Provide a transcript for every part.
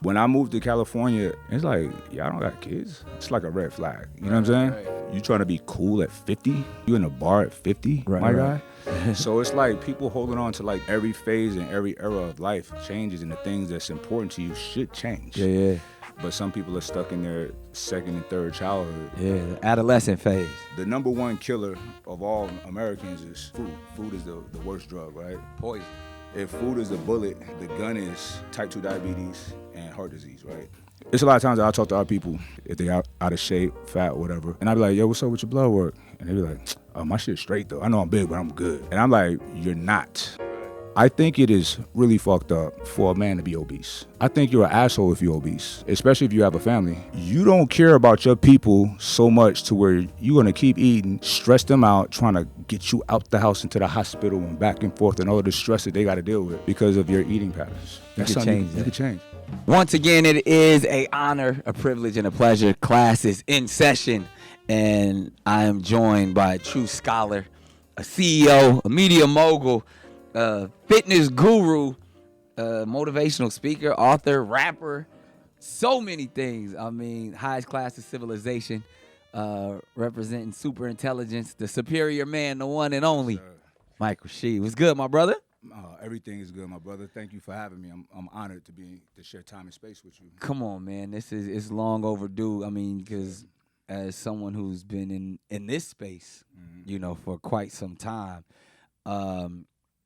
When I moved to California, it's like, y'all don't got kids. It's like a red flag. You know what I'm saying? Right. You trying to be cool at 50? You in a bar at 50, my guy? So it's like people holding on to like every phase and every era of life changes, and the things that's important to you should change. Yeah. But some people are stuck in their second and third childhood. Yeah, the adolescent phase. The number one killer of all Americans is food. Food is the worst drug, right? Poison. If food is the bullet, the gun is type 2 diabetes and heart disease, right? It's a lot of times that I talk to our people, if they out of shape, fat, whatever, and I be like, yo, what's up with your blood work? And they be like, oh, my shit's straight though. I know I'm big, but I'm good. And I'm like, you're not. I think it is really fucked up for a man to be obese. I think you're an asshole if you're obese, especially if you have a family. You don't care about your people so much to where you're gonna keep eating, stress them out, trying to get you out the house into the hospital and back and forth and all the stress that they gotta deal with because of your eating patterns. That's something you can change. Once again, it is an honor, a privilege, and a pleasure. Class is in session, and I am joined by a true scholar, a CEO, a media mogul, fitness guru, motivational speaker, author, rapper, so many things. I mean, highest class of civilization, representing super intelligence, the superior man, the one and only, Mike Rashid. What's good, my brother? Everything is good, my brother. Thank you for having me. I'm honored to share time and space with you. Come on, man. It's long overdue. I mean, because as someone who's been in this space, you know, for quite some time,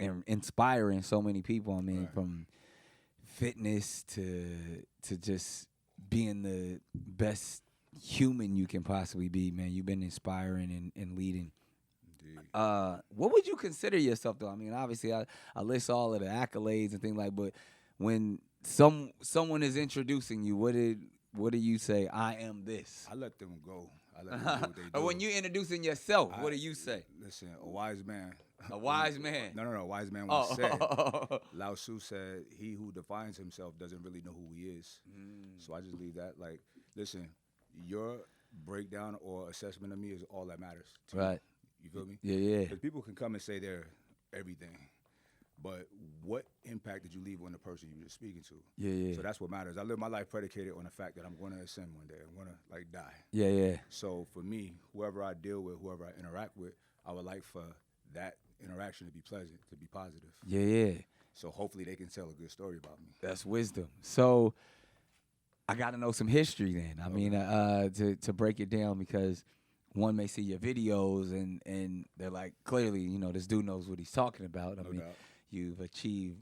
and inspiring so many people. I mean, from fitness to just being the best human you can possibly be, man. You've been inspiring and leading. What would you consider yourself, though? I mean, obviously, I list all of the accolades and things like, but when someone is introducing you, what do you say? I am this. I let them go. I let them do what they do. Or when you introducing yourself, what do you say? Listen, a wise man. A wise man. No. A wise man once said. Lao Tzu said, "He who defines himself doesn't really know who he is." So I just leave that. Like, listen, your breakdown or assessment of me is all that matters. Right. You feel me? Yeah. Because people can come and say they're everything, but what impact did you leave on the person you were speaking to? Yeah. So that's what matters. I live my life predicated on the fact that I'm going to ascend one day. I'm going to like die. Yeah. So for me, whoever I deal with, whoever I interact with, I would like for that interaction to be pleasant, to be positive. Yeah. So hopefully they can tell a good story about me. That's wisdom. So I got to know some history then. I mean, to break it down, because one may see your videos and they're like, clearly, you know, this dude knows what he's talking about. I mean, you've achieved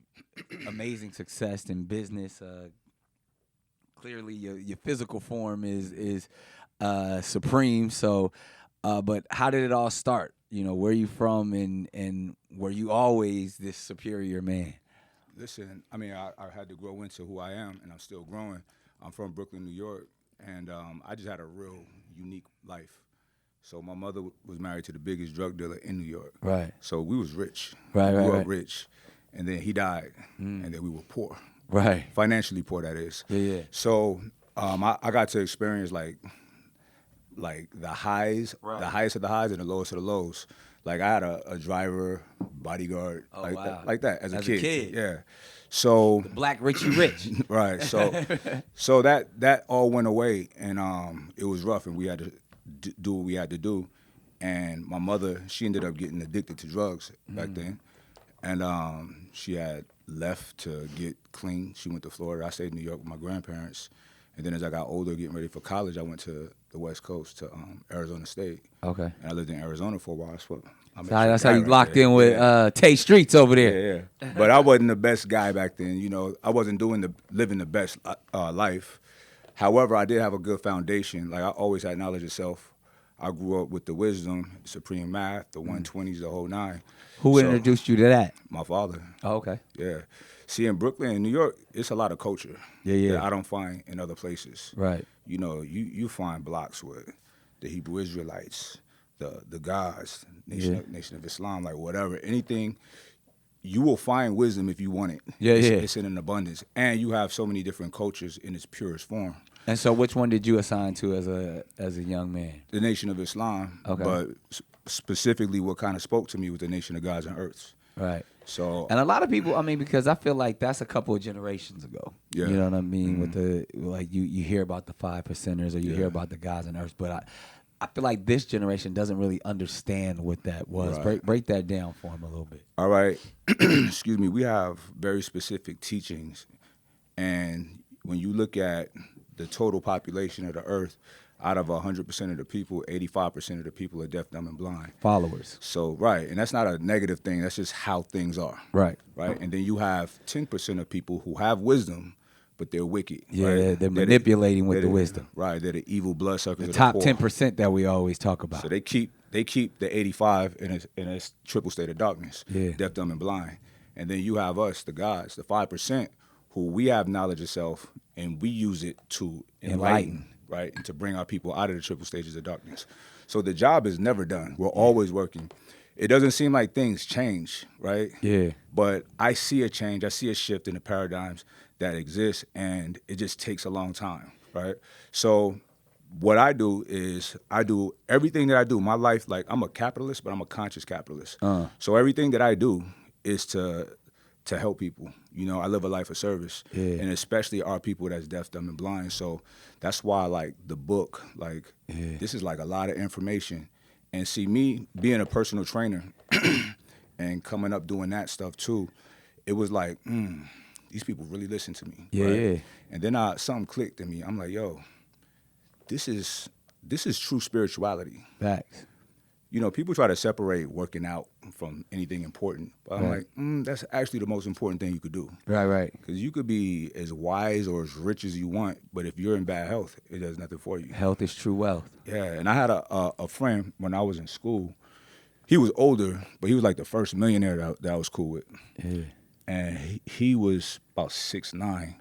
amazing success in business. Clearly, your physical form is supreme. So, but how did it all start? You know, where are you from, and were you always this superior man? Listen, I mean, I had to grow into who I am, and I'm still growing. I'm from Brooklyn, New York, and I just had a real unique life. So my mother was married to the biggest drug dealer in New York. Right. So we was rich. Right. We grew up rich, and then he died, and then we were poor. Right. Financially poor, that is. Yeah. So I got to experience like the highs, the highest of the highs and the lowest of the lows. Like I had a driver, bodyguard, like that as a kid. Yeah. So the Black Richie Rich. Right. So that all went away, and it was rough, and we had to do what we had to do. And my mother, she ended up getting addicted to drugs back then, and she had left to get clean. She went to Florida. I stayed in New York with my grandparents. And then as I got older, getting ready for college, I went to the West Coast, to Arizona State. Okay. And I lived in Arizona for a while. That's how you locked in with Tay Streets over there. Yeah. But I wasn't the best guy back then. You know, I wasn't living the best life. However, I did have a good foundation. Like I always had knowledge of self. I grew up with the wisdom, supreme math, the 120s, the whole nine. Who introduced you to that? My father. Oh, okay. Yeah. See, in Brooklyn and New York, it's a lot of culture that I don't find in other places. Right. You know, you find blocks with the Hebrew Israelites, the gods, Nation of Islam, like whatever, anything. You will find wisdom if you want it. It's in an abundance. And you have so many different cultures in its purest form. And so which one did you assign to as a young man? The Nation of Islam. Okay. But specifically what kind of spoke to me was the Nation of Gods and Earths. Right. So And a lot of people, I mean, because I feel like that's a couple of generations ago. Yeah. You know what I mean? With the you hear about the 5%ers or you hear about the guys on earth, but I feel like this generation doesn't really understand what that was. Right. Break that down for them a little bit. all right, excuse me. We have very specific teachings, and when you look at the total population of the earth, out of 100% of the people, 85% of the people are deaf, dumb, and blind. Followers. So, right, and that's not a negative thing. That's just how things are. Right. Right, and then you have 10% of people who have wisdom, but they're wicked. Yeah, right? they're manipulating with they're the wisdom. Right, they're the evil bloodsuckers. The of top the poor. 10% that we always talk about. So they keep the 85 in a triple state of darkness. Yeah. Deaf, dumb, and blind. And then you have us, the gods, the 5%, who we have knowledge of self, and we use it to enlighten. Right, and to bring our people out of the triple stages of darkness. So the job is never done. We're always working. It doesn't seem like things change, right? Yeah. But I see a change. I see a shift in the paradigms that exist, and it just takes a long time, right? So what I do is I do everything that I do. My life, like I'm a capitalist, but I'm a conscious capitalist. So everything that I do is to help people. You know, I live a life of service, and especially our people that's deaf, dumb, and blind. So that's why, like, the book, like, this is like a lot of information. And see, me being a personal trainer and coming up doing that stuff too, it was like, these people really listen to me. Yeah, right? yeah. And then something clicked in me. I'm like, yo, this is true spirituality. Facts. You know, people try to separate working out from anything important. But I'm like, that's actually the most important thing you could do. Right. Because you could be as wise or as rich as you want, but if you're in bad health, it does nothing for you. Health is true wealth. Yeah, and I had a friend when I was in school. He was older, but he was like the first millionaire that I was cool with. Yeah. And he was about 6'9",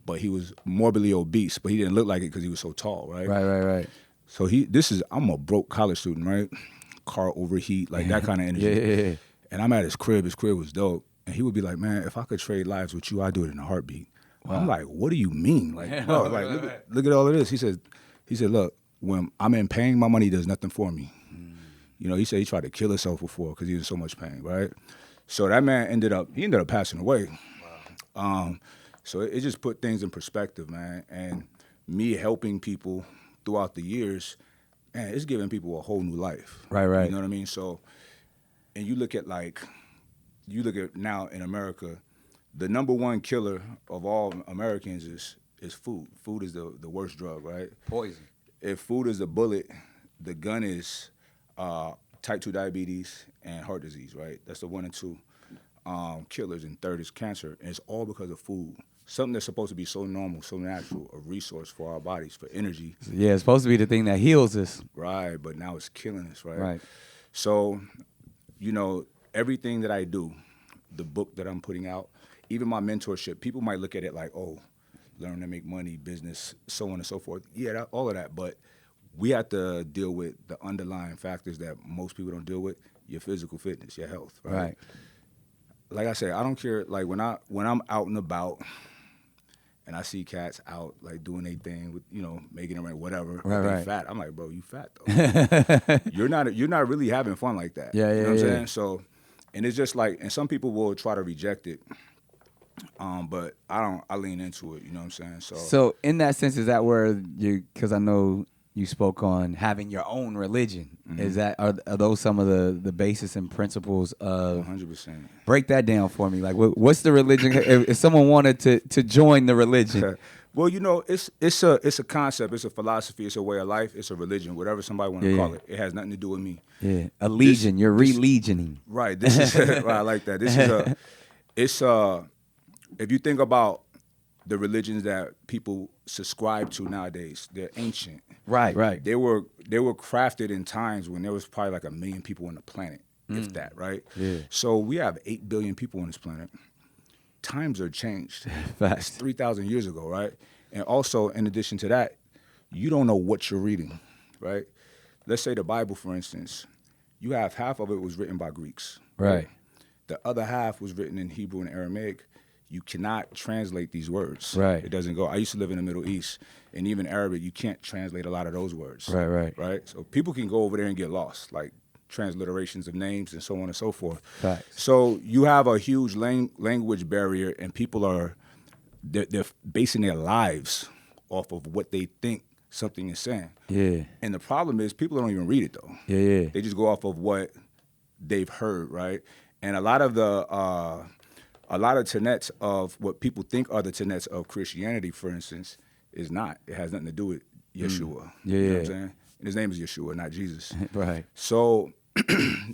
but he was morbidly obese, but he didn't look like it because he was so tall, right? Right. So I'm a broke college student, right? Car overheat, like that kind of energy. Yeah. And I'm at his crib. His crib was dope. And he would be like, man, if I could trade lives with you, I'd do it in a heartbeat. Wow. I'm like, what do you mean? Like, bro, like look at all of this. He said, look, when I'm in pain, my money does nothing for me. You know, he said he tried to kill himself before because he was in so much pain, right? So that man ended up passing away. Wow. So it just put things in perspective, man. And me helping people throughout the years, man, it's giving people a whole new life. Right. You know what I mean? So, and you look at now in America, the number one killer of all Americans is food. Food is the worst drug, right? Poison. If food is the bullet, the gun is type 2 diabetes and heart disease, right? That's the 1 and 2 killers, and third is cancer. And it's all because of food. Something that's supposed to be so normal, so natural, a resource for our bodies, for energy. Yeah, it's supposed to be the thing that heals us. Right, but now it's killing us, right? Right. So, you know, everything that I do, the book that I'm putting out, even my mentorship, people might look at it like, oh, learn to make money, business, so on and so forth. Yeah, all of that. But we have to deal with the underlying factors that most people don't deal with, your physical fitness, your health, right? Like I said, I don't care. Like when I'm out and about and I see cats out like doing their thing with, you know, making it right, whatever. Right. Fat. I'm like, bro, you fat though. You're not really having fun like that. Yeah, you know what I'm saying? So, and it's just like, and some people will try to reject it. But I don't. I lean into it. You know what I'm saying? So in that sense, is that where you? Because I know you spoke on having your own religion. Mm-hmm. Is that are those some of the basis and principles of? 100%. Break that down for me. Like, what's the religion? if someone wanted to join the religion. Well, you know, it's a concept. It's a philosophy. It's a way of life. It's a religion. Whatever somebody want to call it. It has nothing to do with me. Yeah, a legion. You're religioning. Right. This is. Right, I like that. This is It's if you think about the religions that people subscribe to nowadays, they're ancient. Right. They were crafted in times when there was probably like 1 million people on the planet, if that, right? Yeah. So we have 8 billion people on this planet. Times are changed. Fast. That's 3,000 years ago, right? And also, in addition to that, you don't know what you're reading, right? Let's say the Bible, for instance, you have half of it was written by Greeks. Right. The other half was written in Hebrew and Aramaic. You cannot translate these words. Right. It doesn't go. I used to live in the Middle East, and even Arabic, you can't translate a lot of those words. Right. So people can go over there and get lost. Like, transliterations of names and so on and so forth. Facts. So you have a huge language barrier, and people they're basing their lives off of what they think something is saying. Yeah. And the problem is people don't even read it though. Yeah. They just go off of what they've heard, right? And a lot of tenets of what people think are the tenets of Christianity, for instance, is not. It has nothing to do with Yeshua. Yeah. You know what I'm saying? And his name is Yeshua, not Jesus. Right. So,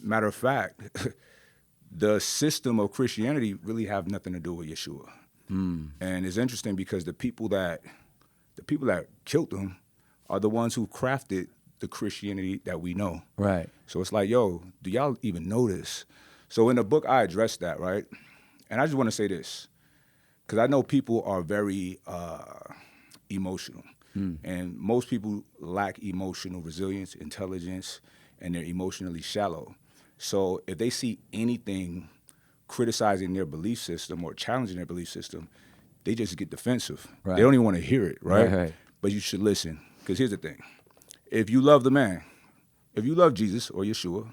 matter of fact, the system of Christianity really have nothing to do with Yeshua. And it's interesting because the people that killed him are the ones who crafted the Christianity that we know. Right. So it's like, yo, do y'all even know this? So in the book, I addressed that, right? And I just want to say this, because I know people are very emotional. And most people lack emotional resilience, intelligence, and they're emotionally shallow. So if they see anything criticizing their belief system or challenging their belief system, they just get defensive. Right. They don't even want to hear it, right? Right. But you should listen, because here's the thing. If you love the man, if you love Jesus or Yeshua,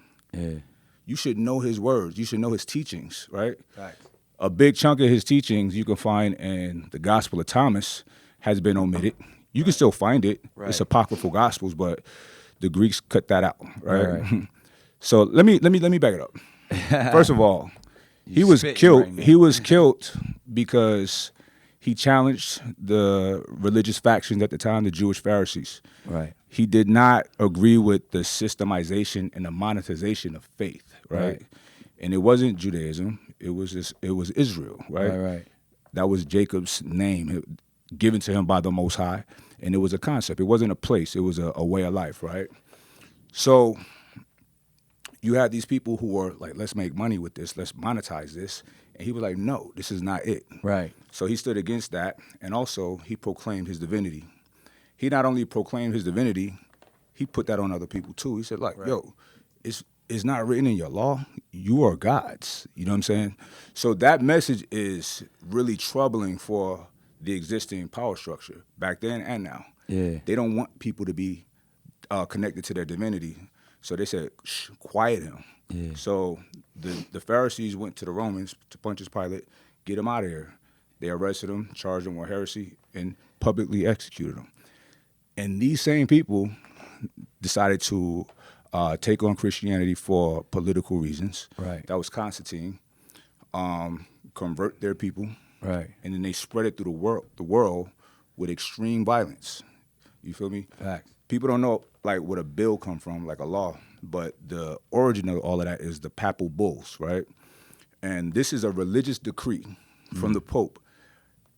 you should know his words. You should know his teachings, right? Right. A big chunk of his teachings you can find in the Gospel of Thomas has been omitted. You can still find it. Right. It's apocryphal Gospels, but the Greeks cut that out, right? So let me back it up. First of all, he was killed. Right, he was killed because he challenged the religious factions at the time, the Jewish Pharisees. Right. He did not agree with the systemization and the monetization of faith, right? And it wasn't Judaism. It was Israel, right? Right. That was Jacob's name given to him by the Most High, and it was a concept. It wasn't a place. It was a way of life, right? So you had these people who were like, let's make money with this. Let's monetize this. And he was like, no, this is not it. Right. So he stood against that, and also he proclaimed his divinity. He not only proclaimed his divinity, he put that on other people too. He said, like, yo, it's not written in your law. You are gods. You know what I'm saying? So that message is really troubling for the existing power structure back then and now. Yeah. They don't want people to be connected to their divinity. So they said, shh, quiet him. Yeah. So the Pharisees went to the Romans, to Pontius Pilate, get him out of here. They arrested him, charged him with heresy, and publicly executed him. And these same people decided to take on Christianity for political reasons. Right. That was Constantine. Convert their people. Right. And then they spread it through the world with extreme violence. You feel me? Facts. People don't know like where a bill come from, like a law, but the origin of all of that is the papal bulls, right? And this is a religious decree from the Pope.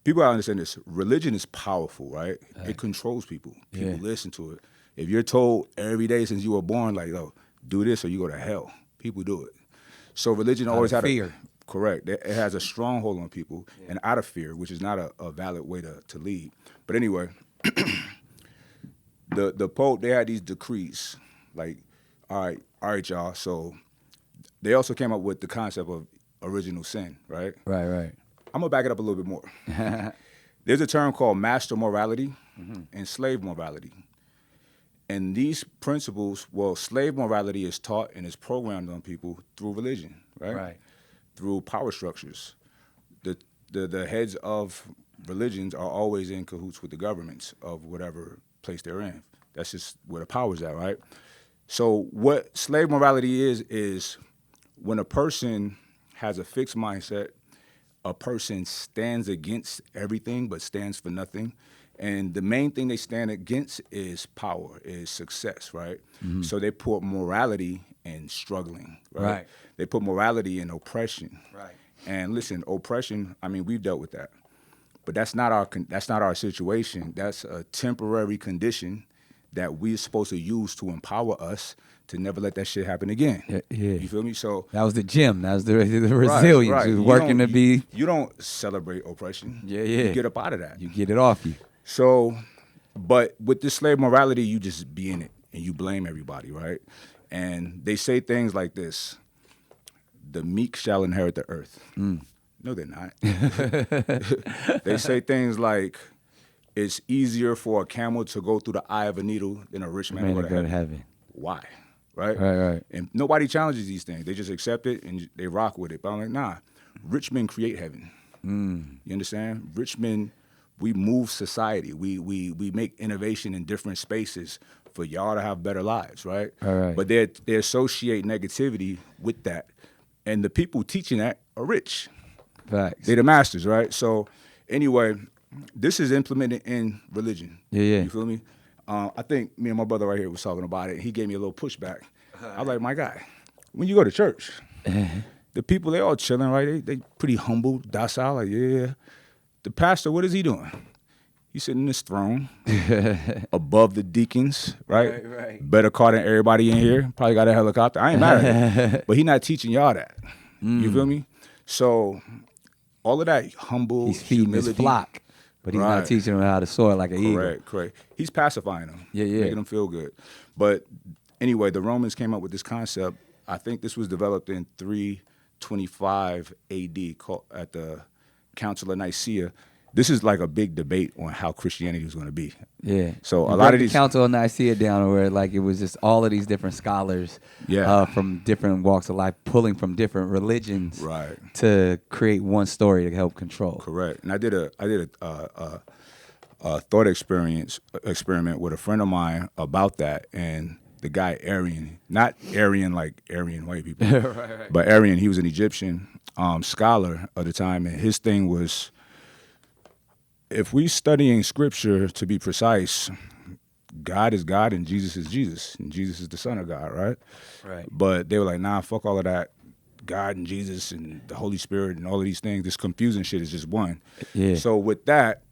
People gotta understand this. Religion is powerful, right? It controls people. People listen to it. If you're told every day since you were born, like, oh, do this or you go to hell, people do it. So religion always had fear. Correct. It has a stronghold on people and out of fear, which is not a valid way to lead. But anyway, the Pope, they had these decrees, like, all right, y'all. So they also came up with the concept of original sin, right? Right. I'm gonna back it up a little bit more. There's a term called master morality and slave morality. And these principles, well, slave morality is taught and is programmed on people through religion, right? Right. Through power structures. The heads of religions are always in cahoots with the governments of whatever place they're in. That's just where the power's at, right? So what slave morality is when a person has a fixed mindset, a person stands against everything but stands for nothing. And the main thing they stand against is power, is success, right? So they put morality in struggling, right? They put morality in oppression. Right. And listen, oppression, I mean, we've dealt with that. But that's not our situation. That's a temporary condition that we're supposed to use to empower us to never let that shit happen again. Yeah. You feel me? So That was the gym. That was the resilience. Right. It was working to be. You don't celebrate oppression. Yeah. You get up out of that. You get it off you. So, but with this slave morality, you just be in it and you blame everybody, right? And they say things like this: the meek shall inherit the earth. No, they're not. They say things like, it's easier for a camel to go through the eye of a needle than a rich man to go to heaven. Why? right? Right. And nobody challenges these things. They just accept it and they rock with it. But I'm like, nah, rich men create heaven. You understand? Rich men, we move society. We make innovation in different spaces for y'all to have better lives, right? Right. But they associate negativity with that. And the people teaching that are rich. Facts. They're the masters, right? So anyway, this is implemented in religion. Yeah. You feel me? I think me and my brother right here was talking about it. He gave me a little pushback. I was like, my guy, when you go to church, the people, they all chilling, right? They pretty humble, docile, like, yeah. The pastor, what is he doing? He's sitting in his throne above the deacons, right? Right. Better car than everybody in here. Probably got a helicopter. I ain't mad at it. But he not teaching y'all that. You feel me? So all of that humble He's feeding humility, his flock, but he's not teaching them how to soar like an eagle. Correct. He's pacifying them. Yeah. Making them feel good. But anyway, the Romans came up with this concept. I think this was developed in 325 AD at the Council of Nicaea. This is like a big debate on how Christianity was going to be. Yeah. So a lot of these Council of Nicaea down where like it was just all of these different scholars from different walks of life pulling from different religions to create one story to help control. Correct. And I did a thought experiment with a friend of mine about that, and the guy Arian, not Aryan like Aryan white people, but Arian, he was an Egyptian scholar of the time, and his thing was, if we studying scripture to be precise, God is God and Jesus is Jesus, and Jesus is the Son of God, right? Right. But they were like, nah, fuck all of that. God and Jesus and the Holy Spirit and all of these things, this confusing shit is just one. Yeah. So with that,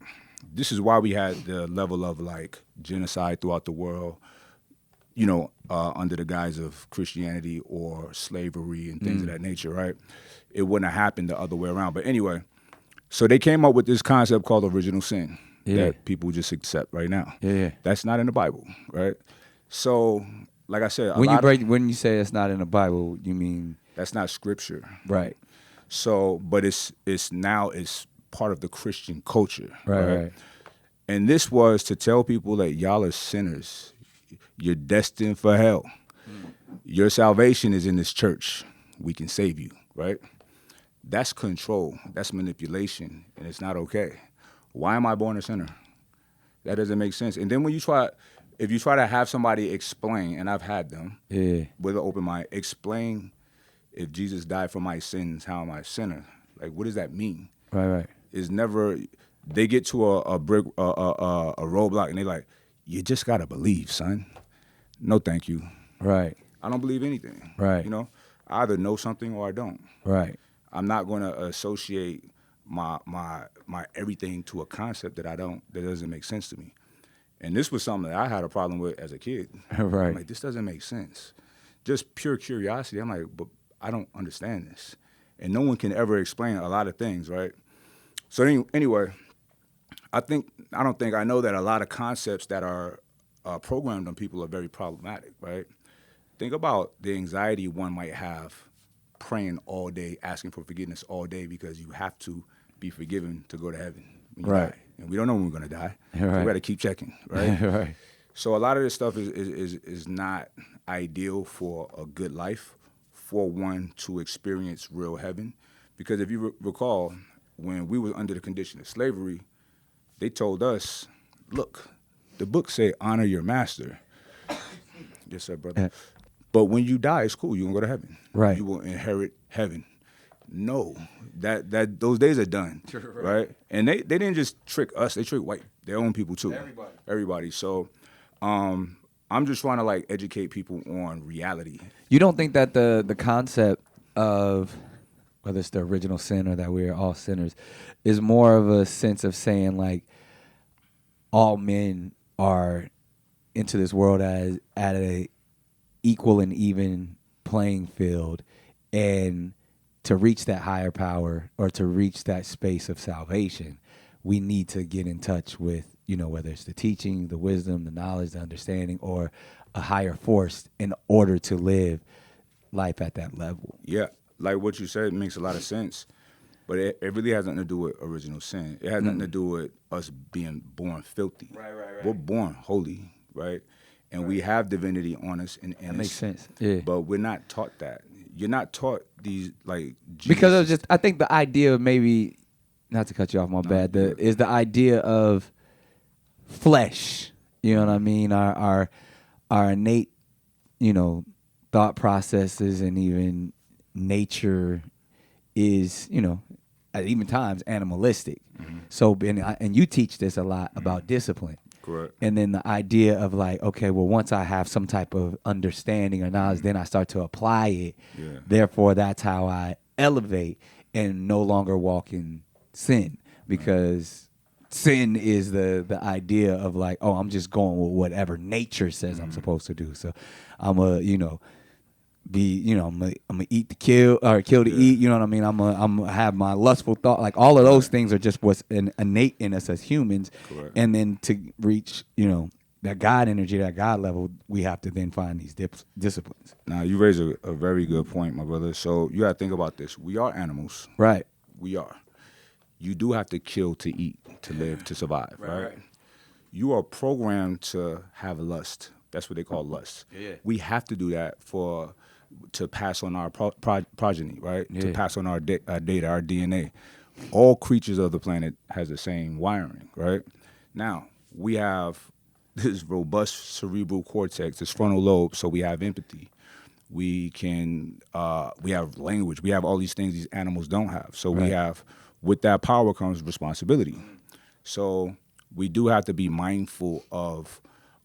this is why we had the level of like genocide throughout the world, you know, under the guise of Christianity or slavery and things of that nature, right? It wouldn't have happened the other way around. But anyway, so they came up with this concept called original sin that people just accept right now. Yeah. That's not in the Bible, right? So, like I said, when you say it's not in the Bible, you mean that's not scripture, right? So, but it's part of the Christian culture, right? And this was to tell people that y'all are sinners. You're destined for hell. Your salvation is in this church. We can save you, right? That's control. That's manipulation, and it's not okay. Why am I born a sinner? That doesn't make sense. And then if you try to have somebody explain, and I've had them with an open mind, explain if Jesus died for my sins, how am I a sinner? Like, what does that mean? Right. It's never. They get to a roadblock, and they're like, you just gotta believe, son. No, thank you. Right. I don't believe anything. Right. You know, I either know something or I don't. Right. I'm not going to associate my everything to a concept that doesn't make sense to me. And this was something that I had a problem with as a kid. Right. I'm like, this doesn't make sense. Just pure curiosity. I'm like, but I don't understand this. And no one can ever explain a lot of things, right? So anyway, I know that a lot of concepts that are programmed on people are very problematic, right? Think about the anxiety one might have praying all day, asking for forgiveness all day because you have to be forgiven to go to heaven when you die. And we don't know when we're going to die. Right. So we got to keep checking, right? Right. So a lot of this stuff is not ideal for a good life, for one to experience real heaven. Because if you recall, when we were under the condition of slavery, they told us, look, the book say honor your master. Yes, sir, brother. But when you die, it's cool. You're going to go to heaven. Right. You will inherit heaven. No, that those days are done, right? And they didn't just trick us. They tricked their own people too. Everybody. So I'm just trying to like educate people on reality. You don't think that the concept of whether it's the original sin or that we're all sinners is more of a sense of saying like all men are into this world at a equal and even playing field, and to reach that higher power or to reach that space of salvation, we need to get in touch with, you know, whether it's the teaching, the wisdom, the knowledge, the understanding, or a higher force in order to live life at that level. Yeah, like what you said makes a lot of sense, but it really has nothing to do with original sin. It has nothing to do with us being born filthy. Right. We're born holy, right? and we have divinity on us. That makes sense. Yeah. But we're not taught that. You're not taught these like Jesus. Because of just, I think the idea of maybe, not to cut you off, my bad, is the idea of flesh. You know what I mean? Our innate, thought processes and even nature is, at even times animalistic. Mm-hmm. So, and you teach this a lot about discipline. Correct. And then the idea of like, okay, well, once I have some type of understanding or knowledge, then I start to apply it. Yeah. Therefore, that's how I elevate and no longer walk in sin, because sin is the idea of like, oh, I'm just going with whatever nature says I'm supposed to do. So I'm I'm gonna eat to kill or kill to eat. You know what I mean? I'm gonna have my lustful thought. Like all of those things are just what's innate in us as humans. Correct. And then to reach, that God energy, that God level, we have to then find these disciplines. Now you raise a very good point, my brother. So you gotta think about this. We are animals. Right. We are. You do have to kill to eat, to live, to survive. Right. You are programmed to have lust. That's what they call lust. Yeah. We have to do that to pass on our progeny, right? Yeah. To pass on our data, our DNA. All creatures of the planet has the same wiring, right? Now, we have this robust cerebral cortex, this frontal lobe, so we have empathy. We have language. We have all these things these animals don't have. So we have, with that power comes responsibility. So we do have to be mindful of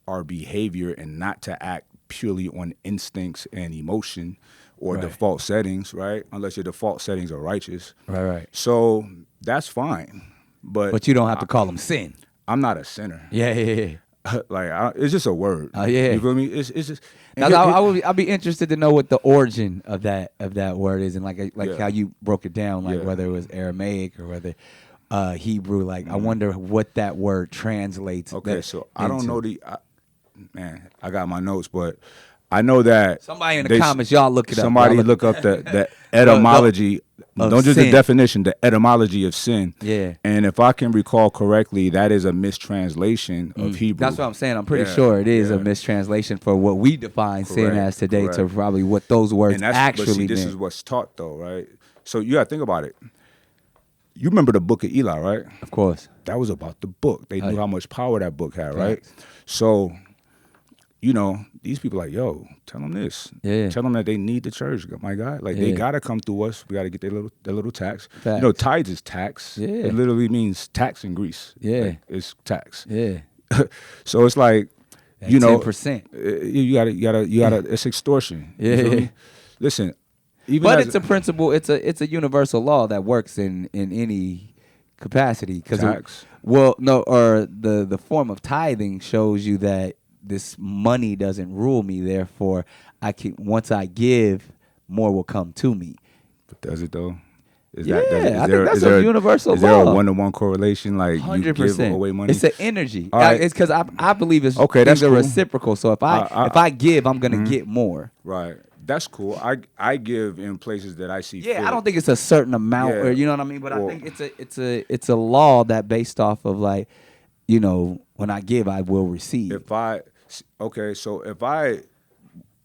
our behavior and not to act purely on instincts and emotion or default settings, right? Unless your default settings are righteous. Right. So that's fine. But you don't have to call them sin. I'm not a sinner. Yeah. Like, it's just a word. Yeah. You feel me? It's just... I'd be interested to know what the origin of that word is, and how you broke it down, whether it was Aramaic or whether Hebrew. Like, I wonder what that word translates. Okay, so I don't know man, I got my notes, but I know that somebody in the comments, y'all look it up. Somebody look up the etymology. Don't just the definition, the etymology of sin. Yeah. And if I can recall correctly, that is a mistranslation of Hebrew. That's what I'm saying. I'm pretty sure it is a mistranslation for what we define sin as today to probably what those words actually mean. This is what's taught, though, right? So you got to think about it. You remember the book of Eli, right? Of course. That was about the book. They knew how much power that book had, right? So, these people like, yo, tell them this. Yeah. Tell them that they need the church, my God. Like, they got to come through us. We got to get their little tax. Facts. Tithes is tax. Yeah. It literally means tax in Greece. Yeah. Like, it's tax. Yeah. So it's like, that 10%. You gotta, it's extortion. Yeah. Listen, it's a principle. It's a universal law that works in any capacity. Tax. The form of tithing shows you that this money doesn't rule me. Therefore, once I give, more will come to me. But does it though? I think that's a universal law. Is there a one-to-one correlation? Like 100%. You give away money? It's an energy. Right. It's because I believe it's that's cool. reciprocal. So if I give, I'm gonna get more. Right. That's cool. I give in places that I see. Yeah, I don't think it's a certain amount, or you know what I mean. But I think it's a law that based off of like, when I give, I will receive. So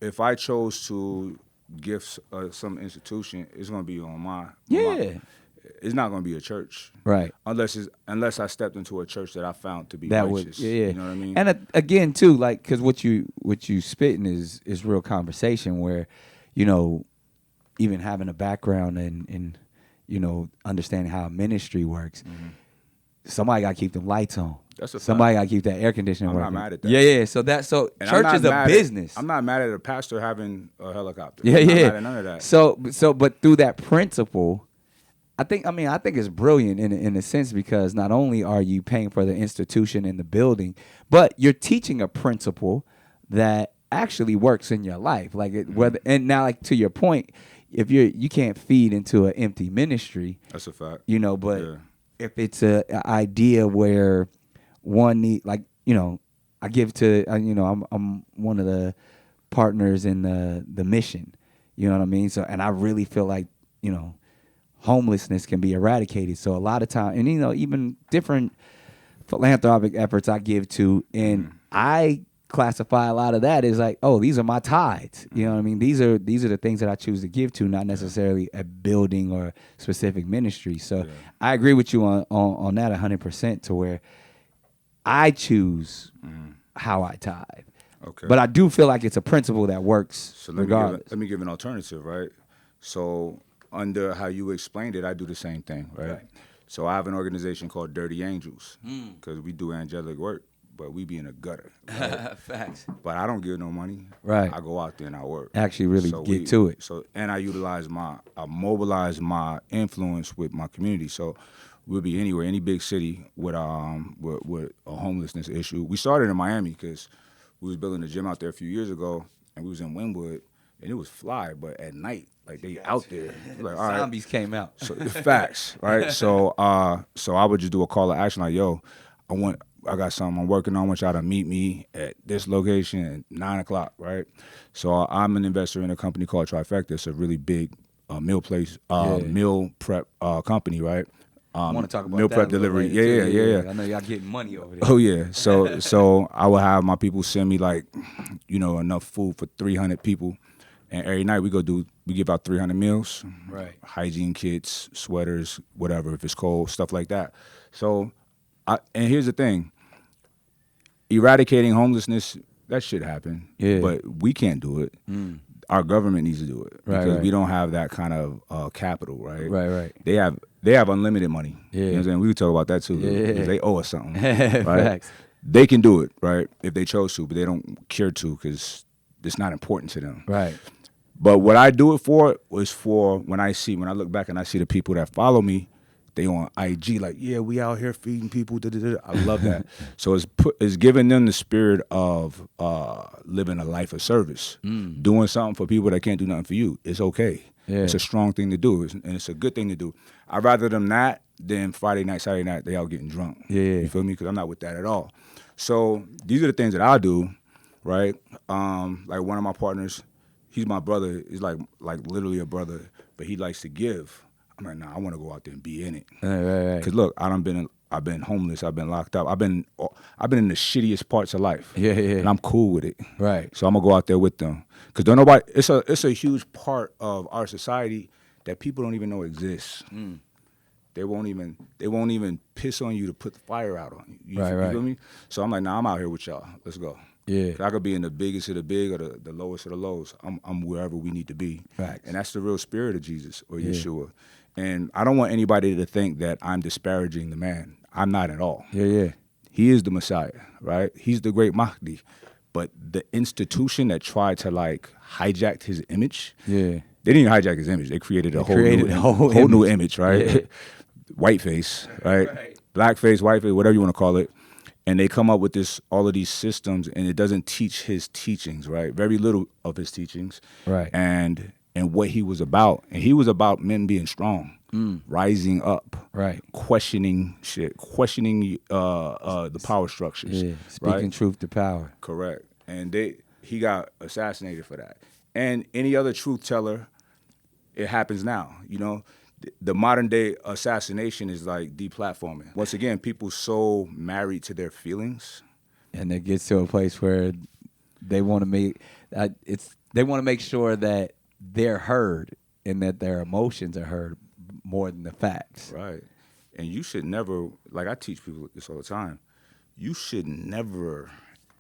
if I chose to give some institution, it's gonna be on my. It's not gonna be a church, right? Unless I stepped into a church that I found to be righteous. You know what I mean? And again, too, like, because what you spitting is real conversation where, even having a background in understanding how ministry works, somebody got to keep them lights on. That's somebody got to keep that air conditioning working. I'm not mad at that. Yeah. So church is a business. I'm not mad at a pastor having a helicopter. Yeah. I'm not mad at none of that. But through that principle, I think it's brilliant in a sense, because not only are you paying for the institution and the building, but you're teaching a principle that actually works in your life. Like and now, like, to your point, if you can't feed into an empty ministry, that's a fact. But if it's an idea where one need, like, I give to I'm one of the partners in the mission. You know what I mean? So, and I really feel like homelessness can be eradicated. So a lot of time, and even different philanthropic efforts I give to, and I classify a lot of that as like, oh, these are my tithes. You know what I mean? These are the things that I choose to give to, not necessarily a building or specific ministry. So I agree with you on that 100% to where I choose how I tithe. Okay. But I do feel like it's a principle that works So regardless. let me give an alternative, right? So under how you explained it, I do the same thing, right? So I have an organization called Dirty Angels because we do angelic work, but we be in a gutter. Right? Facts. But I don't give no money. Right. I go out there and I work. Actually really get to it. So and I mobilize my influence with my community. So we'll be anywhere, any big city with a homelessness issue. We started in Miami because we was building a gym out there a few years ago, and we was in Wynwood, and it was fly, but at night, like they out there, like all right. Zombies came out. So the facts, right? So I would just do a call to action, like, yo, I got something I'm working on. I want y'all to meet me at this location at 9:00, right? So I'm an investor in a company called Trifecta. It's a really big meal prep company, right? I want to talk about meal that prep a little delivery. later, Yeah. I know y'all getting money over there. Oh yeah. So I would have my people send me like, enough food for 300 people, and every night we give out 300 meals, right? Hygiene kits, sweaters, whatever if it's cold, stuff like that. So, and here's the thing: eradicating homelessness, that should happen, but we can't do it. Our government needs to do it because we don't have that kind of capital, right? Right. They have unlimited money. Yeah. You know what I'm saying? We could talk about that too. Yeah. They owe us something. Right? Facts. They can do it, right? If they chose to, but they don't care to because it's not important to them. Right. But what I do it for was for when I look back and I see the people that follow me, they on IG like, yeah, we out here feeding people. I love that. So it's giving them the spirit of living a life of service, doing something for people that can't do nothing for you. It's okay. Yeah. It's a strong thing to do, and it's a good thing to do. I'd rather them that than Friday night, Saturday night, they out getting drunk. Yeah. You feel me? Because I'm not with that at all. So these are the things that I do, right? Like one of my partners, he's my brother. He's like literally a brother, but he likes to give. I'm like, nah, I want to go out there and be in it. Right. Because look, I've been homeless. I've been locked up. I've been in the shittiest parts of life. Yeah. And I'm cool with it. Right. So I'm gonna go out there with them. Because don't nobody. It's a huge part of our society that people don't even know exists. They won't even piss on you to put the fire out on you. You feel me? So I'm like, nah, I'm out here with y'all. Let's go. Yeah. I could be in the biggest of the big or the lowest of the lows. I'm wherever we need to be. Facts. And that's the real spirit of Jesus or Yeshua. And I don't want anybody to think that I'm disparaging the man. I'm not at all. Yeah. He is the Messiah, right? He's the great Mahdi. But the institution that tried to hijack his image, they didn't even hijack his image. They created a whole new image, right? Yeah. Whiteface, right? Blackface, whiteface, whatever you want to call it. And they come up with all of these systems, and it doesn't teach his teachings, right? Very little of his teachings, right? And what he was about. And he was about men being strong, rising up, right? Questioning shit, questioning the power structures, speaking truth to power. Correct. And he got assassinated for that. And any other truth teller, it happens now. The modern day assassination is like deplatforming. Once again, people so married to their feelings, and it gets to a place where they want to make sure that they're heard and that their emotions are heard more than the facts. Right. And you should never, I teach people this all the time, you should never,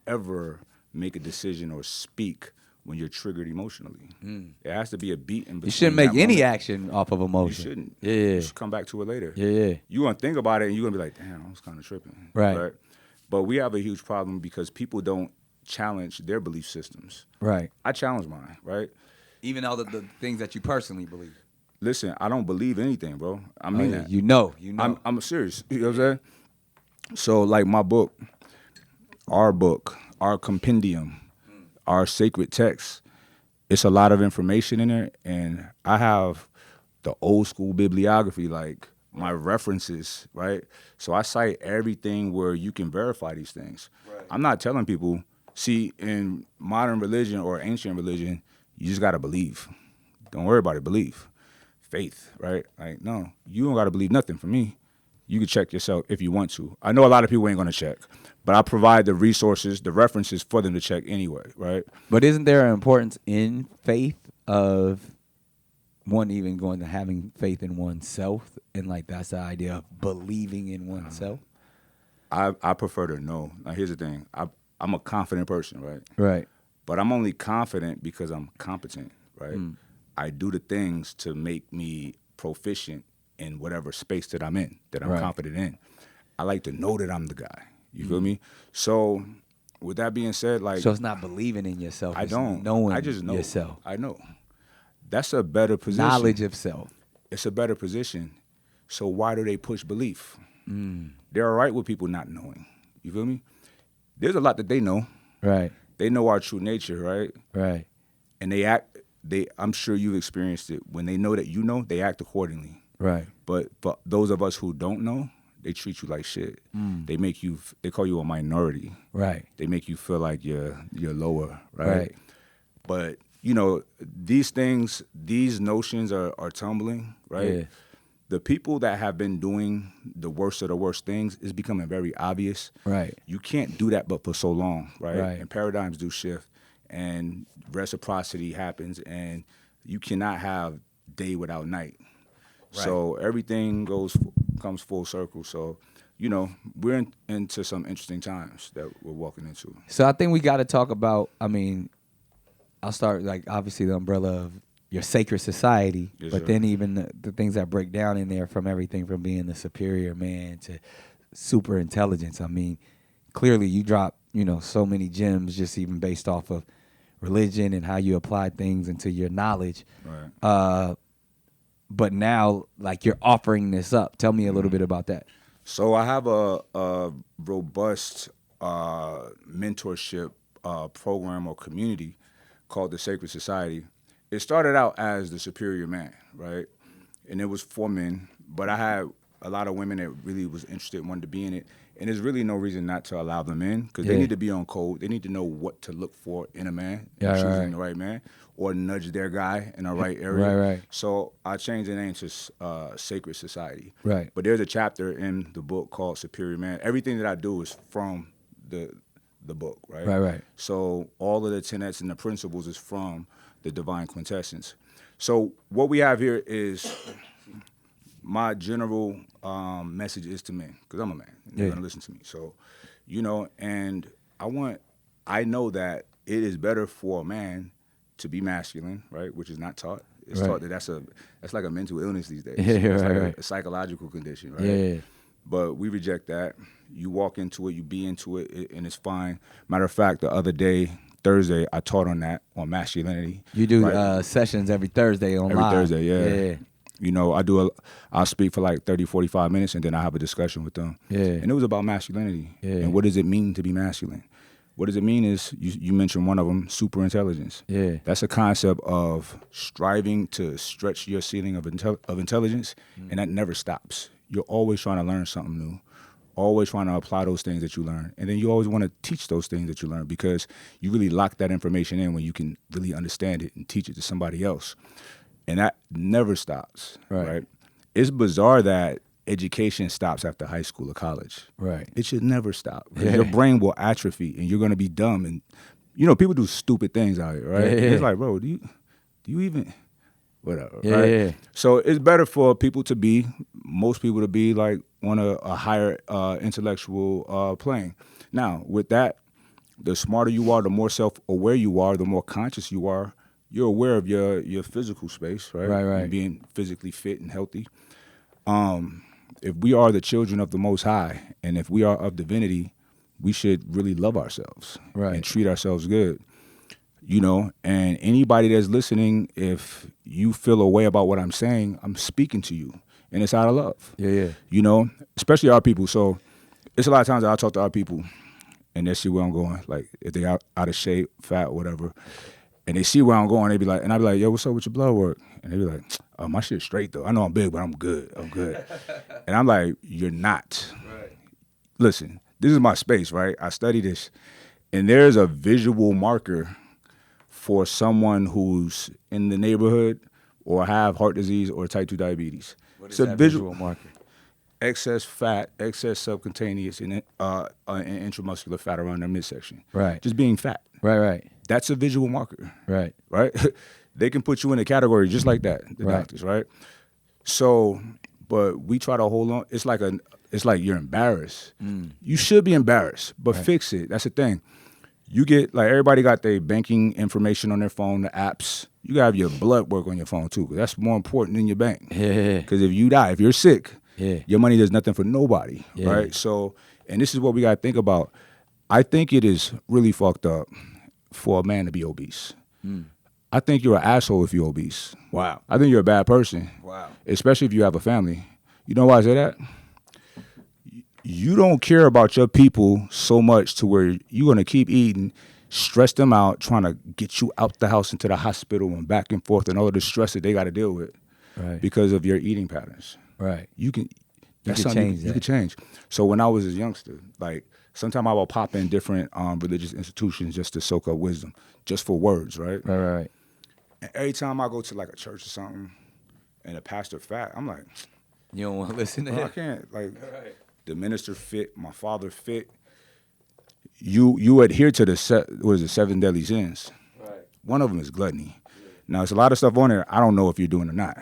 ever make a decision or speak when you're triggered emotionally. It has to be a beat in between. You shouldn't make any action off of emotion. You shouldn't. Yeah. You should come back to it later. Yeah. You're going to think about it and you're going to be like, damn, I was kind of tripping. Right. But we have a huge problem because people don't challenge their belief systems. Right. I challenge mine, right? Even all the things that you personally believe. Listen, I don't believe anything, bro. I mean that. You know. I'm serious. You know what I'm saying? So my book, our compendium, our sacred text, it's a lot of information in there, and I have the old school bibliography, my references, right? So I cite everything where you can verify these things. Right. I'm not telling people, see, in modern religion or ancient religion, you just gotta believe. Don't worry about it, believe. Faith, right? No, you don't gotta believe nothing from me. You can check yourself if you want to. I know a lot of people ain't gonna check, but I provide the resources, the references for them to check anyway, right? But isn't there an importance in faith of one even going to having faith in oneself, and like that's the idea of believing in oneself? I prefer to know. Now here's the thing. I'm a confident person, right? Right. But I'm only confident because I'm competent, right? I do the things to make me proficient in whatever space that I'm in, that I'm confident in. I like to know that I'm the guy. You feel me? So with that being said, like, So it's not believing in yourself. I It's don't. knowing I just know yourself. I know. That's a better position. Knowledge of self. It's a better position. So why do they push belief? They're all right with people not knowing. You feel me? There's a lot that they know. Right. They know our true nature, right? Right. And they act. I'm sure you've experienced it. When they know that you know, they act accordingly. Right. But those of us who don't know, they treat you like shit. They make you. They call you a minority. Right. They make you feel like you're lower, right? Right. But you know, these things, these notions are tumbling, right? Yeah. The people that have been doing the worst of the worst things is becoming very obvious. Right. You can't do that but for so long, right? Right. And paradigms do shift, and reciprocity happens, and you cannot have day without night. Right. So everything comes full circle. So, you know, we're into some interesting times that we're walking into. So I think we got to talk about, I mean, I'll start, like, obviously the umbrella of your sacred society, Yes, but sir. then even the things that break down in there, from everything from being the superior man to super intelligence. I mean, clearly you drop, you know, so many gems just even based off of religion and how you apply things into your knowledge. Right. But now, like, you're offering this up. Tell me a little bit about that. So I have a robust mentorship program or community called the Sacred Society. It started out as the Superior Man, right? And it was for men, but I had a lot of women that really was interested and wanted to be in it. And there's really no reason not to allow them in, because they need to be on code. They need to know what to look for in a man, choosing the right man, or nudge their guy in the right area. Right. So I changed the name to Sacred Society. Right. But there's a chapter in the book called Superior Man. Everything that I do is from the book, right? Right. So all of the tenets and the principles is from the divine quintessence. So what we have here is my general message is to men, because I'm a man. They're gonna listen to me. So, you know, and I know that it is better for a man to be masculine, right? Which is not taught. It's taught that that's like a mental illness these days. It's like a psychological condition, right? Yeah. But we reject that. You walk into it, you be into it, and it's fine. Matter of fact, the other day, Thursday, I taught on that, on masculinity. You do sessions every Thursday online. Every Thursday, yeah. You know, I'll speak for like 30, 45 minutes, and then I have a discussion with them. Yeah. And it was about masculinity. Yeah. And what does it mean to be masculine? What does it mean is, you mentioned one of them, super intelligence. Yeah. That's a concept of striving to stretch your ceiling of intelligence, and that never stops. You're always trying to learn something new, always trying to apply those things that you learn. And then you always want to teach those things that you learn, because you really lock that information in when you can really understand it and teach it to somebody else. And that never stops, right? It's bizarre that education stops after high school or college. Right. It should never stop. Your brain will atrophy and you're going to be dumb. And, you know, people do stupid things out here, right? Yeah. It's like, bro, do you even, whatever, Yeah. right? So it's better for most people to be like on a higher intellectual plane. Now, with that, the smarter you are, the more self-aware you are, the more conscious you are, you're aware of your physical space, right? Right. And being physically fit and healthy. If we are the children of the Most High, and if we are of divinity, we should really love ourselves and treat ourselves good. You know, and anybody that's listening, if you feel a way about what I'm saying, I'm speaking to you, and it's out of love. Yeah. You know, especially our people. So it's a lot of times that I talk to our people, and they see where I'm going. Like, if they out of shape, fat, whatever, and they see where I'm going, they be like, and I be like, yo, what's up with your blood work? And they be like, oh, my shit's straight though. I know I'm big, but I'm good. And I'm like, you're not. Right. Listen, this is my space, right? I study this, and there's a visual marker for someone who's in the neighborhood or have heart disease or type 2 diabetes. What is that visual marker? excess fat, excess subcutaneous and intramuscular fat around their midsection. Right. Just being fat. Right. That's a visual marker. Right. Right? They can put you in a category just like that, the doctors, right? So, but we try to hold on. It's like you're embarrassed. You should be embarrassed, but fix it. That's the thing. You get, like, everybody got their banking information on their phone, the apps. You gotta have your blood work on your phone too, because that's more important than your bank. Yeah. Because if you die, if you're sick, your money does nothing for nobody, right? Yeah. So, and this is what we gotta think about. I think it is really fucked up for a man to be obese. I think you're an asshole if you're obese. Wow. I think you're a bad person. Wow. Especially if you have a family. You know why I say that? You don't care about your people so much to where you're going to keep eating, stress them out, trying to get you out the house into the hospital and back and forth and all of the stress that they got to deal with because of your eating patterns. Right. You can change that. You can change. So when I was a youngster, like, sometimes I would pop in different religious institutions just to soak up wisdom, just for words, right? Right. And every time I go to, like, a church or something and a pastor fat, I'm like, You don't want to listen to I him? can't. Like, the minister fit, my father fit. You adhere to the 7 deadly sins. Right. One of them is gluttony. Now, there's a lot of stuff on there I don't know if you're doing or not.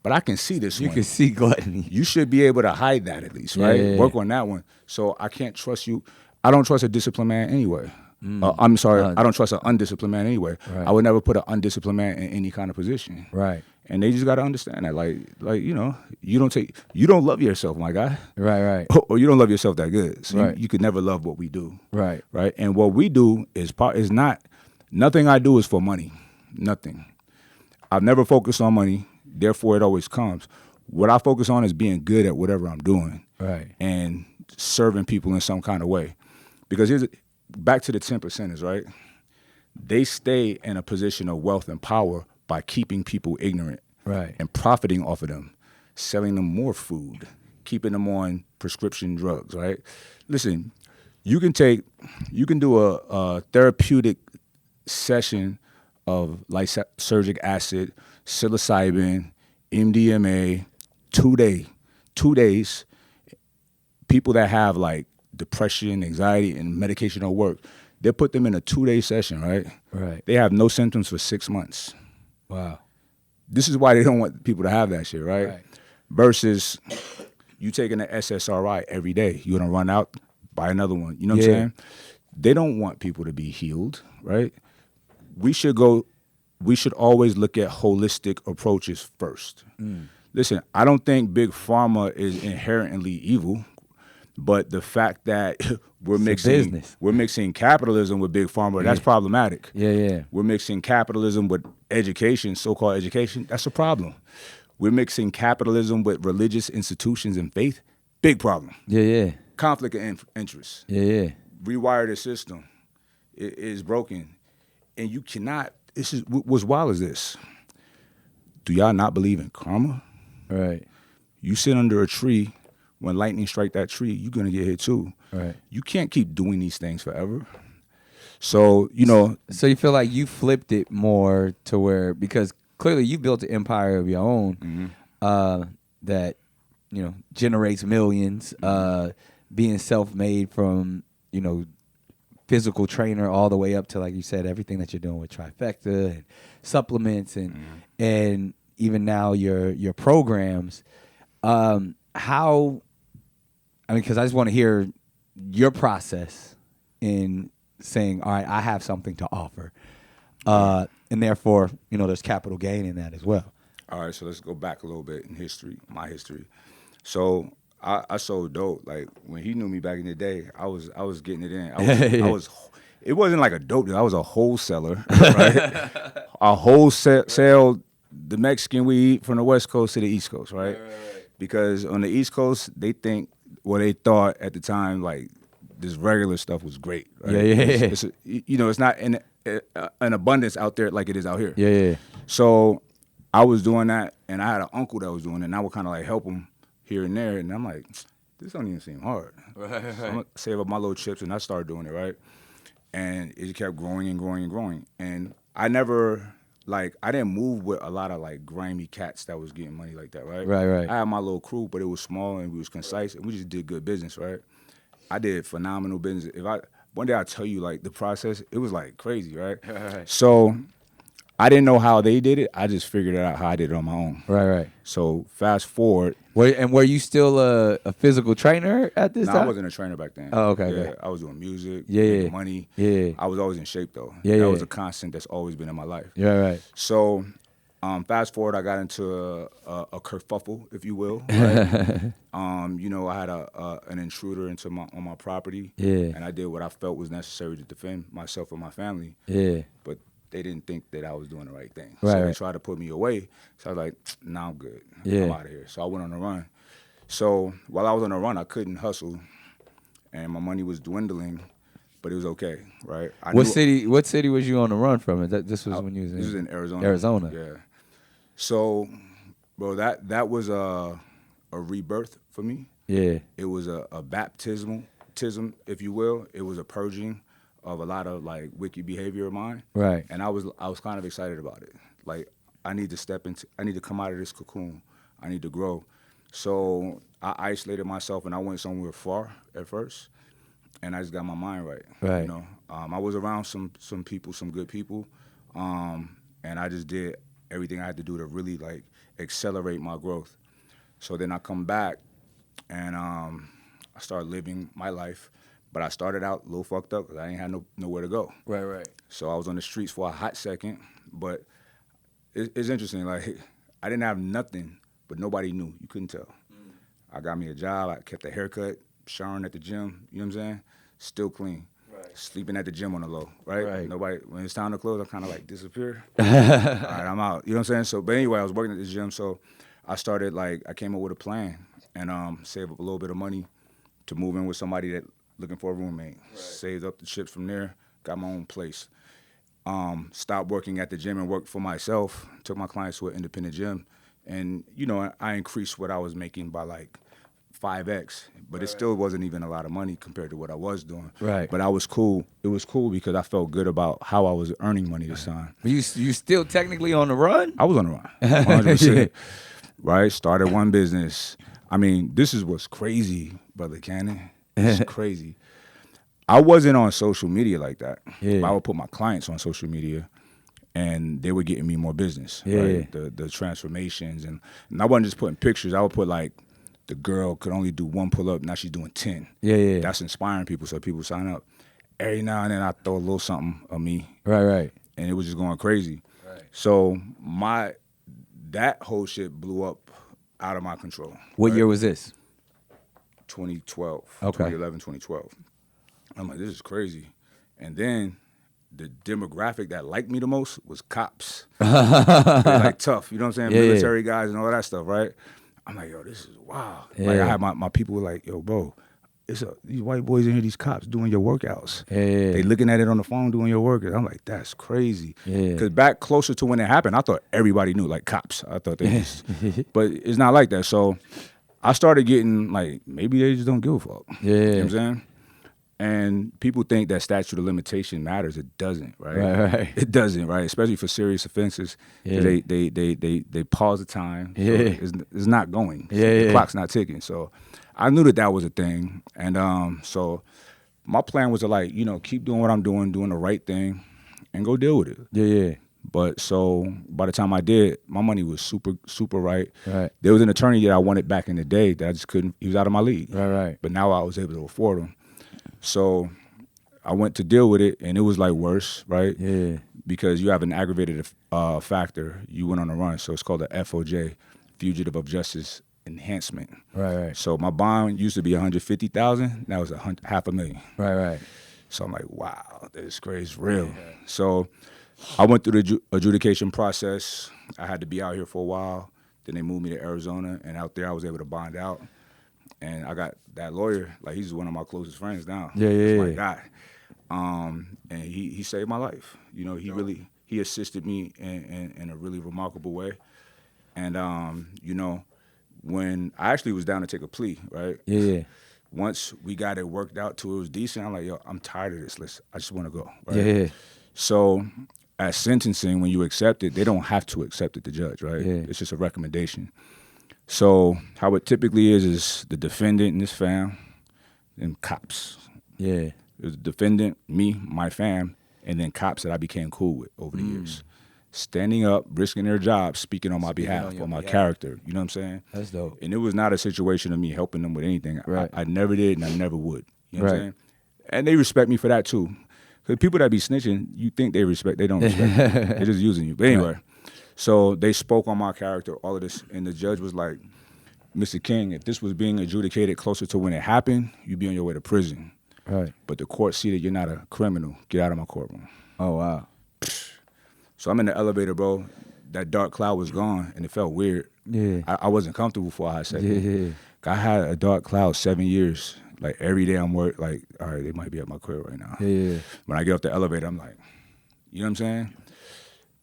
But I can see this one. You can see gluttony. You should be able to hide that at least, right? Yeah. Work on that one. So I can't trust you. I don't trust a disciplined man anyway. I'm sorry, I don't trust an undisciplined man anyway. Right. I would never put an undisciplined man in any kind of position. Right. And they just got to understand that, like you know, you don't love yourself, my guy. Right. Or you don't love yourself that good. So Right. you could never love what we do. Right. Right. And what we do is not nothing I do is for money. Nothing. I've never focused on money. Therefore, it always comes. What I focus on is being good at whatever I'm doing. Right. And serving people in some kind of way. Because back to the 10%ers, right? They stay in a position of wealth and power by keeping people ignorant. Right. And profiting off of them, selling them more food, keeping them on prescription drugs, right? Listen, you can do a therapeutic session of lysergic acid, psilocybin, MDMA, 2 days. People that have, like, depression, anxiety, and medication don't work, they put them in a 2-day session, right? Right. They have no symptoms for 6 months. Wow. This is why they don't want people to have that shit, right? Versus you taking an SSRI every day. You're going to run out, buy another one. You know what I'm saying? They don't want people to be healed, right? We should always look at holistic approaches first. Listen, I don't think Big Pharma is inherently evil, but the fact that we're mixing capitalism with Big Pharma, that's problematic. Yeah. We're mixing capitalism with education, so-called education. That's a problem. We're mixing capitalism with religious institutions and faith. Big problem. Yeah. Conflict of interest. Yeah. Rewire the system. It is broken. And you cannot, what's wild is this. Do y'all not believe in karma? Right. You sit under a tree, when lightning strike that tree, you're going to get hit too. Right. You can't keep doing these things forever. So, you know. So you feel like you flipped it more to where, because clearly you built an empire of your own that, you know, generates millions, being self-made from, you know, physical trainer all the way up to, like you said, everything that you're doing with Trifecta and supplements and even now your programs. How, I mean, because I just want to hear your process in saying, all right, I have something to offer. And therefore, you know, there's capital gain in that as well. All right, so let's go back a little bit in history, my history. So I sold dope. Like, when he knew me back in the day, I was getting it in. It wasn't like a dope deal. I was a wholesaler, right? A wholesale the Mexican we eat from the West Coast to the East Coast, right? Because on the East Coast, they thought at the time, like, this regular stuff was great. Right? It's it's not in an abundance out there like it is out here. Yeah. So I was doing that, and I had an uncle that was doing it, and I would kind of, like, help him here and there, and I'm like, this don't even seem hard. Right. So I'm going to save up my little chips, and I started doing it, right? And it kept growing and growing and growing. And I never like I didn't move with a lot of like grimy cats that was getting money like that, right? Right. I had my little crew, but it was small and we was concise and we just did good business, right? I did phenomenal business. If I one day I tell you like the process, it was like crazy, right? Right. So I didn't know how they did it. I just figured it out how I did it on my own. Right. So fast forward. Were you still a physical trainer at this time? I wasn't a trainer back then. Oh, okay. Yeah, Okay. I was doing music, Yeah, making money. Yeah. I was always in shape though. Yeah, that yeah. was a constant that's always been in my life. Yeah, right. So fast forward, I got into a kerfuffle, if you will. Right? I had an intruder on my property. Yeah. And I did what I felt was necessary to defend myself and my family. Yeah. But they didn't think that I was doing the right thing. Right, So they right. tried to put me away. So I was like, nah, I'm good. Yeah. I'm out of here. So I went on a run. So while I was on a run, I couldn't hustle. And my money was dwindling, but it was okay, right? What city was you on the run from? This was when you was in... This was in Arizona. Arizona. Yeah. So, bro, that was a rebirth for me. Yeah. It was a baptism, if you will. It was a purging of a lot of like wicked behavior of mine. Right. And I was kind of excited about it. Like I need to come out of this cocoon. I need to grow. So I isolated myself and I went somewhere far at first, and I just got my mind right. Right. You know, I was around some people, some good people, and I just did everything I had to do to really like accelerate my growth. So then I come back and I started living my life. But I started out a little fucked up because I ain't had nowhere to go. Right. So I was on the streets for a hot second. But it's interesting. Like, I didn't have nothing, but nobody knew. You couldn't tell. I got me a job. I kept a haircut, showering at the gym. You know what I'm saying? Still clean. Right. Sleeping at the gym on the low, right? Nobody. When it's time to close, I kind of like disappear. All right, I'm out. You know what I'm saying? So, but anyway, I was working at the gym. So I started, like, I came up with a plan and save up a little bit of money to move in with somebody that looking for a roommate. Right. Saved up the chips from there, got my own place. Stopped working at the gym and worked for myself. Took my clients to an independent gym. And, I increased what I was making by like 5X. But it still wasn't even a lot of money compared to what I was doing. Right. But I was cool. It was cool because I felt good about how I was earning money this time. But you still technically on the run? I was on the run, 100%. Right? Started one business. I mean, this is what's crazy, Brother Cannon. It's crazy. I wasn't on social media like that. Yeah. I would put my clients on social media, and they were getting me more business. Yeah. Right? The transformations, and I wasn't just putting pictures. I would put like the girl could only do 1 pull-up, now she's doing 10. Yeah. That's inspiring people, so people sign up. Every now and then I throw a little something of me. Right. And it was just going crazy. Right. So that whole shit blew up out of my control. What year was this? 2012. Okay. 2011, 2012. I'm like, this is crazy. And then the demographic that liked me the most was cops. They're like tough, you know what I'm saying? Yeah, Military guys and all that stuff, right? I'm like, yo, this is wild. Yeah. Like I had my people were like, yo, bro, these white boys in here, these cops doing your workouts. Yeah. They looking at it on the phone doing your workouts. I'm like, that's crazy. Yeah. Because back closer to when it happened, I thought everybody knew, like cops. I thought they just, but it's not like that. So I started getting like, maybe they just don't give a fuck. Yeah. You know what I'm saying? And people think that statute of limitation matters. It doesn't, right? Right. It doesn't, right? Especially for serious offenses. Yeah. They pause the time. So Yeah. it's not going. Yeah. The clock's not ticking. So I knew that was a thing. And so my plan was to like, keep doing what I'm doing the right thing, and go deal with it. Yeah. But so by the time I did, my money was super, super right. Right. There was an attorney that I wanted back in the day that I just couldn't. He was out of my league. Right. But now I was able to afford him. So I went to deal with it, and it was like worse, right? Yeah. Because you have an aggravated factor. You went on a run, so it's called a FOJ, Fugitive of Justice Enhancement. Right. So my bond used to be $150,000. Now it's $500,000. Right. So I'm like, wow, this is real. Yeah. So I went through the adjudication process. I had to be out here for a while. Then they moved me to Arizona, and out there I was able to bond out. And I got that lawyer, like he's one of my closest friends now. Yeah. He's my guy. And he saved my life. He assisted me in a really remarkable way. And when I actually was down to take a plea, right? Yeah. Once we got it worked out till it was decent, I'm like, yo, I'm tired of this. I just want to go. Right? Yeah. So at sentencing, when you accept it, they don't have to accept it, the judge, right? Yeah. It's just a recommendation. So how it typically is the defendant and his fam and cops. Yeah. It was the defendant, me, my fam, and then cops that I became cool with over the years. Standing up, risking their jobs, speaking on my behalf, on my character. You know what I'm saying? That's dope. And it was not a situation of me helping them with anything. Right. I never did, and I never would. You know what I'm Right. saying? And they respect me for that too. Because people that be snitching, you think they respect, they don't respect you. They're just using you. But anyway, so they spoke on my character, all of this, and the judge was like, Mr. King, if this was being adjudicated closer to when it happened, you'd be on your way to prison. Right. But the court see that you're not a criminal. Get out of my courtroom. Oh, wow. So I'm in the elevator, bro. That dark cloud was gone, and it felt weird. Yeah. I wasn't comfortable for a hot second. Yeah. I had a dark cloud 7 years. Like, every day I'm worried, like, all right, they might be at my crib right now. Yeah. When I get off the elevator, I'm like, you know what I'm saying?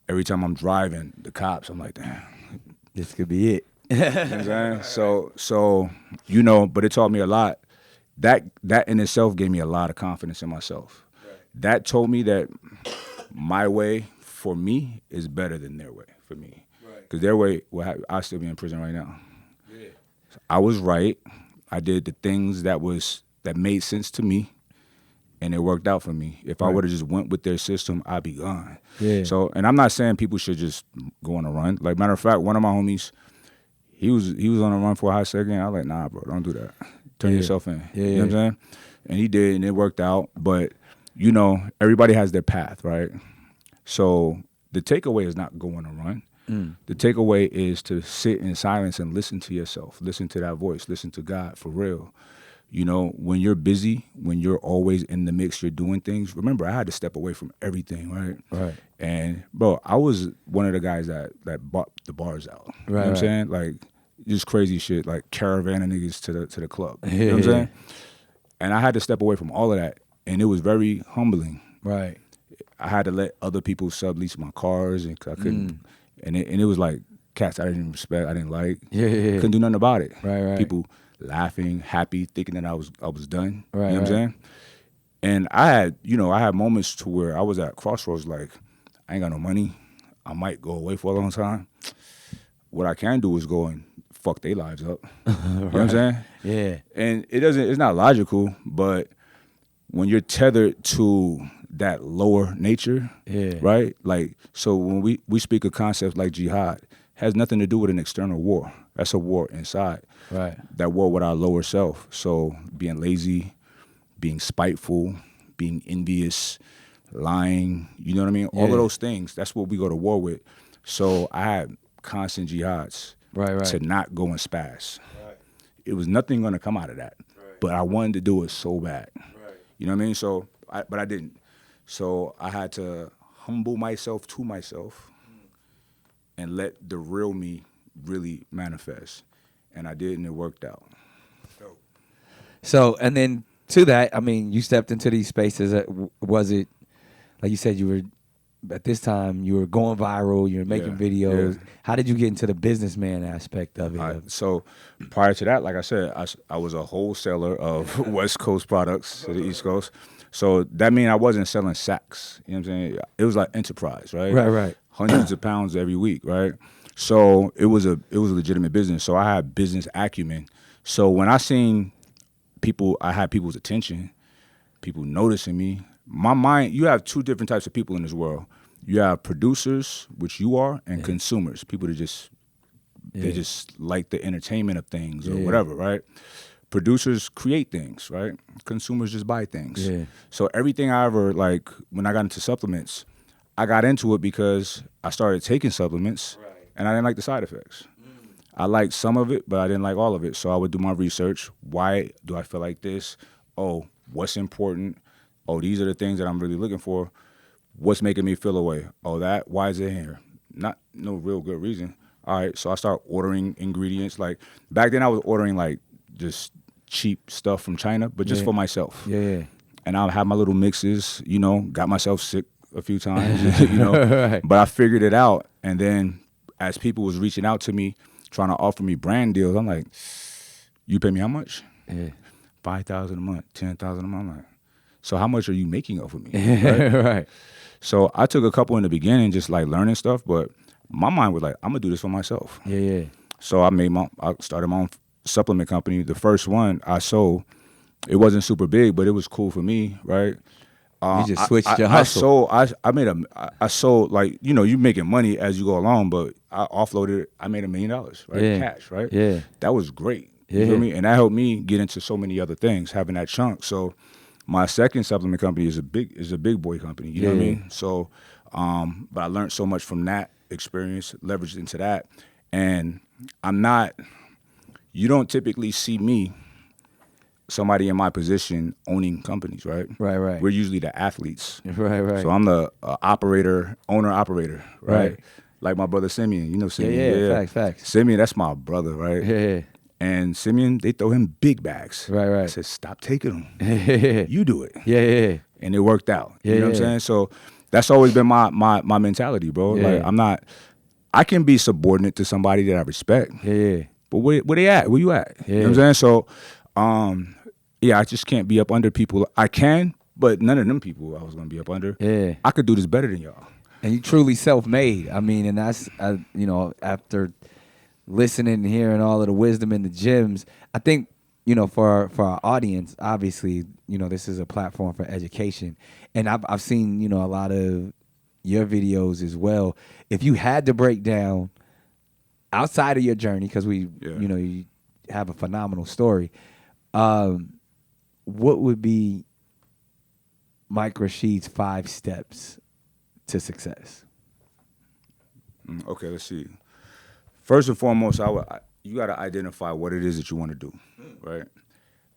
Every time I'm driving, the cops, I'm like, damn. This could be it. You know what I'm saying? So, you know, but it taught me a lot. That in itself gave me a lot of confidence in myself. Right. That told me that my way for me is better than their way for me. Because their way, I'll still be in prison right now. Yeah. I was right. I did the things that made sense to me, and it worked out for me. If I would have just went with their system, I'd be gone. Yeah. So, and I'm not saying people should just go on a run. Like, matter of fact, one of my homies, he was on a run for a hot second. I was like, nah, bro, don't do that. Turn yourself in. Yeah, you know what I'm saying? And he did, and it worked out. But, you know, everybody has their path, right? So the takeaway is not go on a run. The takeaway is to sit in silence and listen to yourself. Listen to that voice. Listen to God for real. You know, when you're busy, when you're always in the mix, you're doing things. Remember, I had to step away from everything, right? Right. And, bro, I was one of the guys that bought the bars out. Right, you know what I'm saying? Like, just crazy shit, like caravanning niggas to the club. You know what I'm saying? And I had to step away from all of that. And it was very humbling. Right. I had to let other people sublease my cars, and I couldn't. And it was like cats I didn't respect, I didn't like. Couldn't do nothing about it. Right. People laughing, happy, thinking that I was done. Right. You know what I'm saying? And I had moments to where I was at crossroads, like, I ain't got no money. I might go away for a long time. What I can do is go and fuck their lives up. You know what I'm saying? Yeah. And it's not logical, but when you're tethered to that lower nature, right? Like, so when we speak of concepts like jihad, has nothing to do with an external war. That's a war inside. Right. That war with our lower self. So being lazy, being spiteful, being envious, lying, you know what I mean? All of those things, that's what we go to war with. So I had constant jihads to not go and spaz. Right. It was nothing going to come out of that. Right. But I wanted to do it so bad. Right. You know what I mean? So, but I didn't. So I had to humble myself to myself and let the real me really manifest. And I did, and it worked out. So, and then to that, I mean, you stepped into these spaces. Was it, like you said, you were, at this time, you were going viral, you were making videos. Yeah. How did you get into the businessman aspect of it? So prior to that, like I said, I was a wholesaler of West Coast products to the East Coast. So that means I wasn't selling sacks. You know what I'm saying? It was like enterprise, right? Right. Hundreds of pounds every week, right? So it was a legitimate business. So I had business acumen. So when I seen people, I had people's attention, people noticing me. My mind, you have two different types of people in this world. You have producers, which you are, and consumers, people that they just like the entertainment of things or whatever, right? Producers create things, right? Consumers just buy things. Yeah. So everything I ever, like, when I got into supplements, I got into it because I started taking supplements, and I didn't like the side effects. I liked some of it, but I didn't like all of it. So I would do my research. Why do I feel like this? Oh, what's important? Oh, these are the things that I'm really looking for. What's making me feel away? Oh, that, why is it here? No real good reason. All right, so I start ordering ingredients. Like, back then I was ordering, like, just cheap stuff from China, but just for myself. Yeah. And I'll have my little mixes, you know, got myself sick a few times, you know. But I figured it out. And then as people was reaching out to me, trying to offer me brand deals, I'm like, you pay me how much? Yeah. $5,000 a month, $10,000 a month. I'm like, so how much are you making off of me? Right. So I took a couple in the beginning, just like learning stuff, but my mind was like, I'm gonna do this for myself. Yeah. So I started my own supplement company. The first one I sold, it wasn't super big, but it was cool for me, right? You just switched your hustle. I sold, like, you making money as you go along, but I offloaded. I made $1 million, right? Yeah. Cash, right? Yeah. That was great. Yeah. You feel me? And that helped me get into so many other things, having that chunk. So my second supplement company is a big boy company. You know what I mean? So, but I learned so much from that experience, leveraged into that, and you don't typically see me, somebody in my position, owning companies, right? Right. We're usually the athletes. Right. So I'm the owner-operator, right? Like my brother Simeon, Simeon. Yeah. Facts. Simeon, that's my brother, right? Yeah. And Simeon, they throw him big bags. Right. I said, stop taking them. You do it. Yeah. And it worked out. Yeah, You know what I'm saying? So that's always been my mentality, bro. Yeah. Like I can be subordinate to somebody that I respect. Yeah. But where they at? Where you at? Yeah. You know what I'm saying? So, I just can't be up under people. I can, but none of them people I was going to be up under. Yeah. I could do this better than y'all. And you truly self-made. I mean, and that's, after listening and hearing all of the wisdom in the gyms, I think, for our audience, obviously, this is a platform for education. And I've seen, a lot of your videos as well. If you had to break down outside of your journey, because you have a phenomenal story, what would be Mike Rashid's 5 steps to success? Okay, let's see. First and foremost, you got to identify what it is that you want to do, right?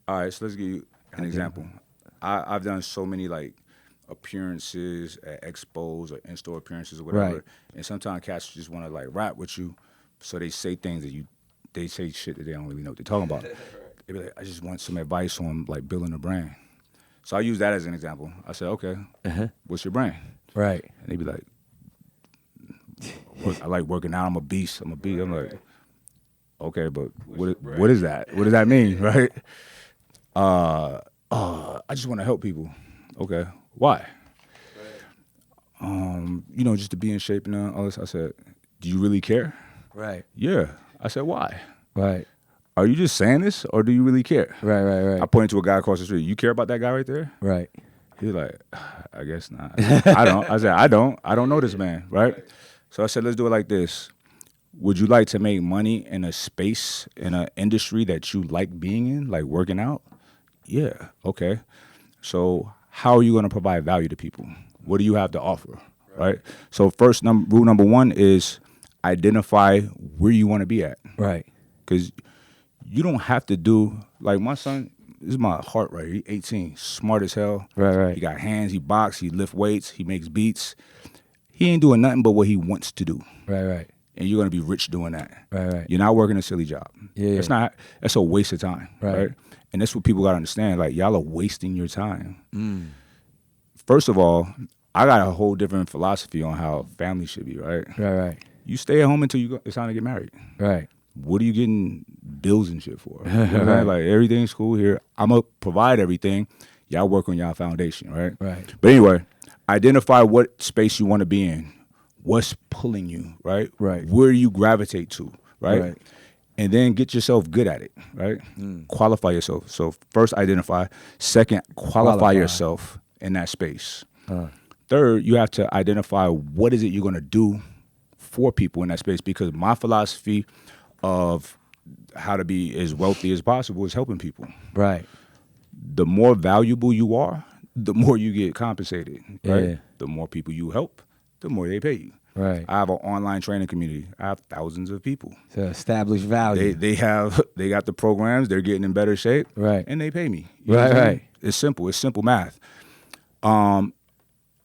All right, so let's give you an example. I've done so many, like, appearances at expos or in-store appearances or whatever, Right. and sometimes cats just want to, like, rap with you, so they say things they say shit that they don't really know what they're talking about. They be like, I just want some advice on, like, building a brand. So I use that as an example. I said, okay, what's your brand? Right. And they be like, I like working out. I'm a beast. I'm like, okay, but what is that? What does that mean, right? I just want to help people. Okay, why? Just to be in shape and all this. I said, do you really care? Right. Yeah. I said, why? Right. Are you just saying this, or do you really care? Right. I pointed to a guy across the street. You care about that guy right there? Right. He was like, I guess not. I don't. I said, I don't know this man, right? So I said, let's do it like this. Would you like to make money in a space, in an industry that you like being in, like working out? Yeah, okay. So how are you going to provide value to people? What do you have to offer, right? So first, rule number 1 is identify where you want to be at. Right. Because you don't have to do, like my son, this is my heart right here. He's 18, smart as hell. Right. He got hands, he box, he lift weights, he makes beats. He ain't doing nothing but what he wants to do. Right. And you're gonna be rich doing that. Right. You're not working a silly job. Yeah. That's a waste of time. Right. And that's what people gotta understand. Like, y'all are wasting your time. First of all, I got a whole different philosophy on how family should be, right? Right. You stay at home until it's time to get married. Right. What are you getting bills and shit for? You know what I'm saying? Like, everything's cool here. I'm going to provide everything. Y'all work on y'all foundation, right? Right. But anyway, identify what space you want to be in. What's pulling you, right? Right. Where you gravitate to, right? Right. And then get yourself good at it, right? Qualify yourself. So first, identify. Second, qualify yourself in that space. Third, you have to identify what is it you're going to do for people in that space, because my philosophy of how to be as wealthy as possible is helping people. Right. The more valuable you are, the more you get compensated, right? Yeah. The more people you help, the more they pay you. Right. I have an online training community. I have thousands of people. To establish value. They got the programs, they're getting in better shape, Right. and they pay me. You know what I'm saying? It's simple math.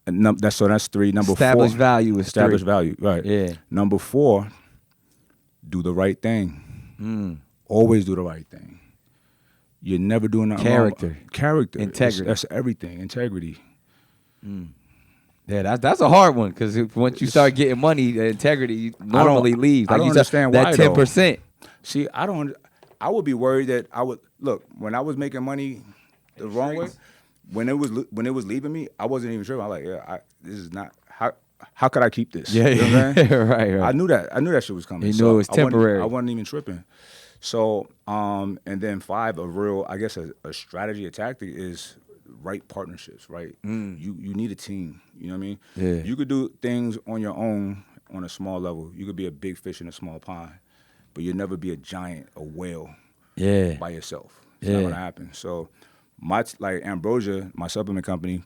That's 3. Number 4. Establish value is 3. Establish value, right. Yeah. Number 4, do the right thing. Always do the right thing. You're never doing nothing Character. wrong. Character. Integrity. That's everything. Integrity. Yeah, that's a hard one, because once you start getting money, the integrity normally leaves. I don't understand why, that 10%. See, I would be worried that I would look when I was making money the wrong way. when it was leaving me, I wasn't even tripping. I was like, yeah, this is not how could I keep this? Yeah, you know what I'm saying? right. I knew that shit was coming. You knew it was temporary. I wasn't even tripping. So, and then 5, a real, I guess, a strategy, a tactic is right partnerships, right? You need a team. You know what I mean? Yeah. You could do things on your own on a small level. You could be a big fish in a small pond, but you'll never be a giant, a whale, by yourself. It's not gonna happen. So, like Ambrosia, my supplement company,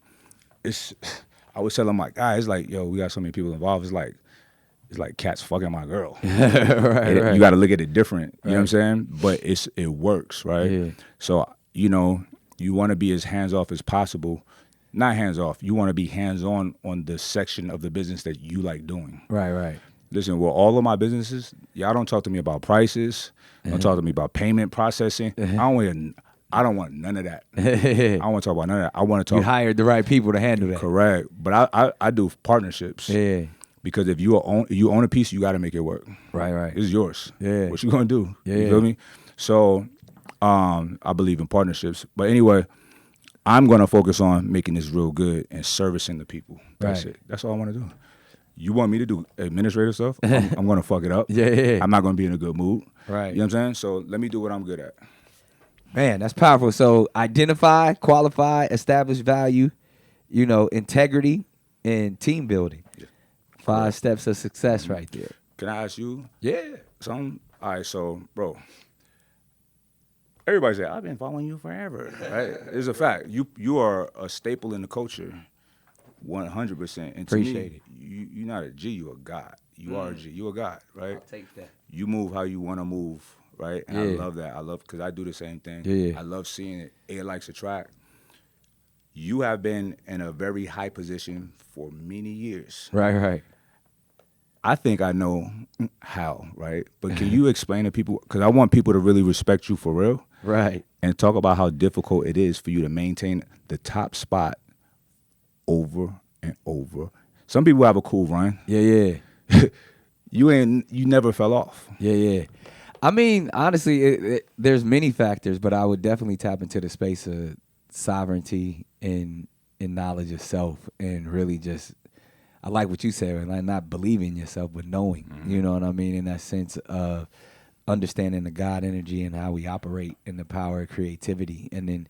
I was telling my guys, like, yo, we got so many people involved. It's like cats fucking my girl. right. You got to look at it different. You know what I'm saying? But it works, right? Yeah. So, you want to be as hands-off as possible. Not hands-off. You want to be hands-on on the section of the business that you like doing. Right. Listen, well, all of my businesses, y'all don't talk to me about prices. Don't talk to me about payment processing. I don't want none of that. I don't want to talk about none of that. I want to talk. You hired the right people to handle that. Correct. But I do partnerships. Yeah. Because if you own a piece, you got to make it work. Right. It's yours. Yeah. What you gonna do? Yeah. You feel me? So, I believe in partnerships. But anyway, I'm gonna focus on making this real good and servicing the people. That's Right. it. That's all I want to do. You want me to do administrative stuff? I'm gonna fuck it up. Yeah. I'm not gonna be in a good mood. Right. You know what I'm saying? So let me do what I'm good at. Man, that's powerful. So identify, qualify, establish value, integrity, and team building. Yeah. 5 steps of success right there. Can I ask you? Yeah. Something? All right, so, bro, everybody say, I've been following you forever, right? It's a fact. You are a staple in the culture, 100%. And to Appreciate me, you're not a G, you're a God. You are a G, you're a God, right? I'll take that. You move how you want to move, right? And I love that. Because I do the same thing. Yeah. I love seeing it. It likes attract. You have been in a very high position for many years. Right. I think I know how, right? But can you explain to people, because I want people to really respect you for real. Right. And talk about how difficult it is for you to maintain the top spot over and over. Some people have a cool run. Yeah. You never fell off. Yeah. I mean, honestly, there's many factors, but I would definitely tap into the space of sovereignty and knowledge of self, and really just, I like what you said, like not believing yourself, but knowing, you know what I mean? In that sense of understanding the God energy and how we operate and the power of creativity. And then,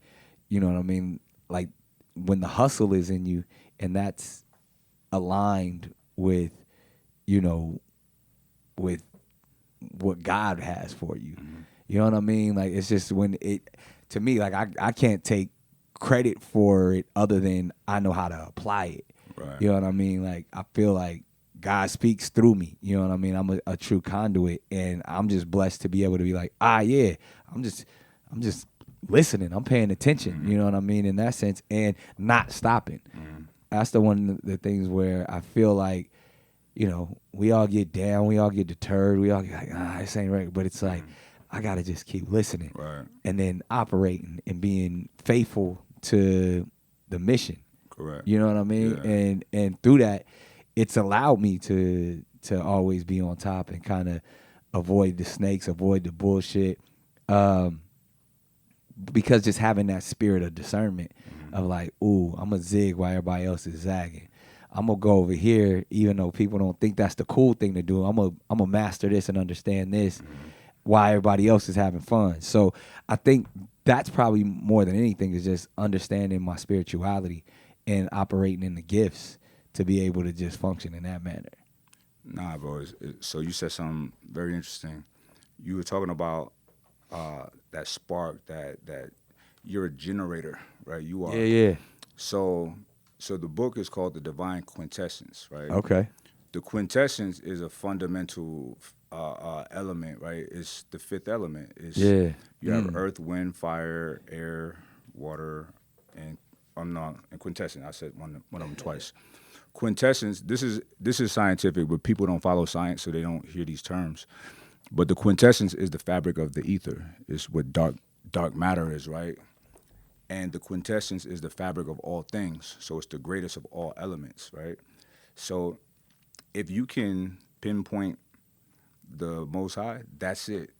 you know what I mean? Like when the hustle is in you and that's aligned with, with what God has for you. You know what I mean? Like it's just to me, like I can't take credit for it other than I know how to apply it. Right. You know what I mean? Like I feel like God speaks through me. You know what I mean? I'm a true conduit, and I'm just blessed to be able to be like, yeah, I'm just listening. I'm paying attention. You know what I mean? In that sense, and not stopping. That's the things where I feel like, we all get down, we all get deterred, we all get like, this ain't right. But it's like, I gotta just keep listening, Right. and then operating and being faithful to the mission. Correct. You know what I mean? Yeah. And through that, it's allowed me to always be on top and kind of avoid the snakes, avoid the bullshit, because just having that spirit of discernment of like, ooh, I'm gonna zig while everybody else is zagging. I'm gonna go over here, even though people don't think that's the cool thing to do. I'm gonna master this and understand this while everybody else is having fun. So I think that's probably more than anything is just understanding my spirituality and operating in the gifts to be able to just function in that manner. Nah, bro. So you said something very interesting. You were talking about that spark, that you're a generator, right? You are. Yeah. So the book is called The Divine Quintessence, right? Okay. The quintessence is a fundamental element, right? It's the fifth element. You have earth, wind, fire, air, water, and quintessence. I said one of them twice. Quintessence. This is scientific, but people don't follow science, so they don't hear these terms. But the quintessence is the fabric of the ether. It's what dark matter is, right? And the quintessence is the fabric of all things. So it's the greatest of all elements, right? So if you can pinpoint the Most High, that's it.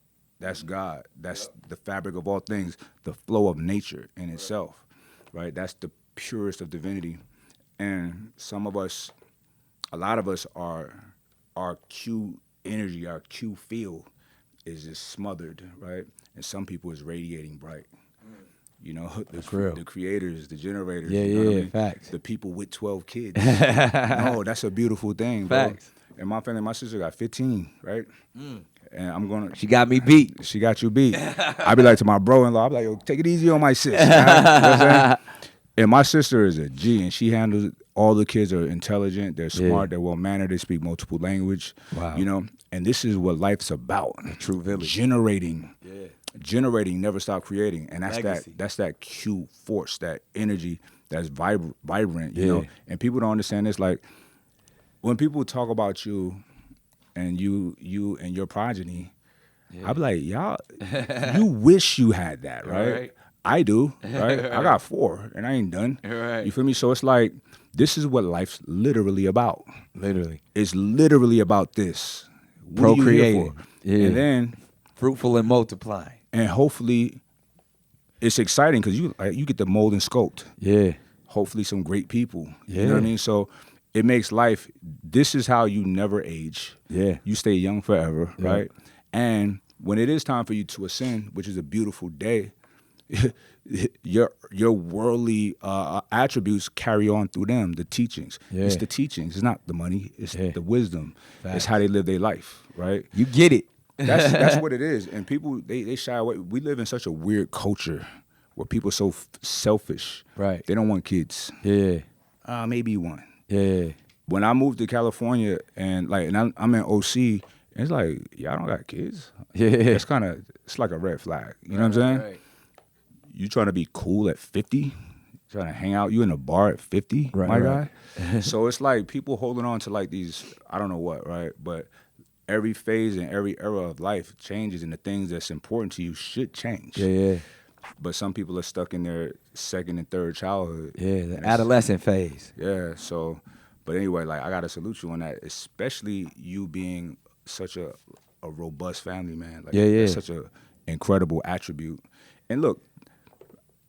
That's God. That's the fabric of all things, the flow of nature in itself, right? That's purest of divinity, and a lot of us our Q energy, our Q field is just smothered, right? And some people is radiating bright. You know, the creators, the generators. Yeah, you know what I mean? Facts. The people with 12 kids. No, that's a beautiful thing, bro. Facts. And my family, my sister got 15, right? And I'm gonna. She got me beat. She got you beat. I be like to my bro-in-law, I be like, yo, take it easy on my sis. Right? You know what I'm saying? And my sister is a G, and she handles all the kids are intelligent, they're smart, they're well-mannered, they speak multiple language. Wow. You know, and this is what life's about. True village. Generating, never stop creating. And that's Legacy. that's that Q force, that energy that's vibrant, you know. And people don't understand this. Like, when people talk about you and you and your progeny, I be like, y'all, you wish you had that, right? I do, right? I got 4, and I ain't done. You feel me? So it's like, this is what life's literally about. Literally. It's literally about this. Procreating. And then, fruitful and multiplying. and hopefully, it's exciting because you get to mold and sculpt. Yeah. Hopefully, some great people. You know what I mean? So it makes life. This is how you never age. Yeah. You stay young forever, right? And when it is time for you to ascend, which is a beautiful day, your worldly attributes carry on through them. The teachings. It's the teachings. It's not the money. It's the wisdom. Facts. It's how they live their life, right? You get it. That's what it is. And people they shy away. We live in such a weird culture where people are so selfish. Right. They don't want kids. Yeah. Maybe one. Yeah. When I moved to California and I'm in OC, and it's like, y'all don't got kids. Yeah. It's like a red flag. You know what I'm saying? Right. You trying to be cool at 50? Trying to hang out, you in a bar at 50, my guy? So it's like people holding on to like these, I don't know what, right? But every phase and every era of life changes, and the things that's important to you should change. Yeah. But some people are stuck in their second and third childhood. Yeah, the adolescent phase. Yeah, so, but anyway, like, I got to salute you on that, especially you being such a robust family, man. Like, that's such an incredible attribute. And look,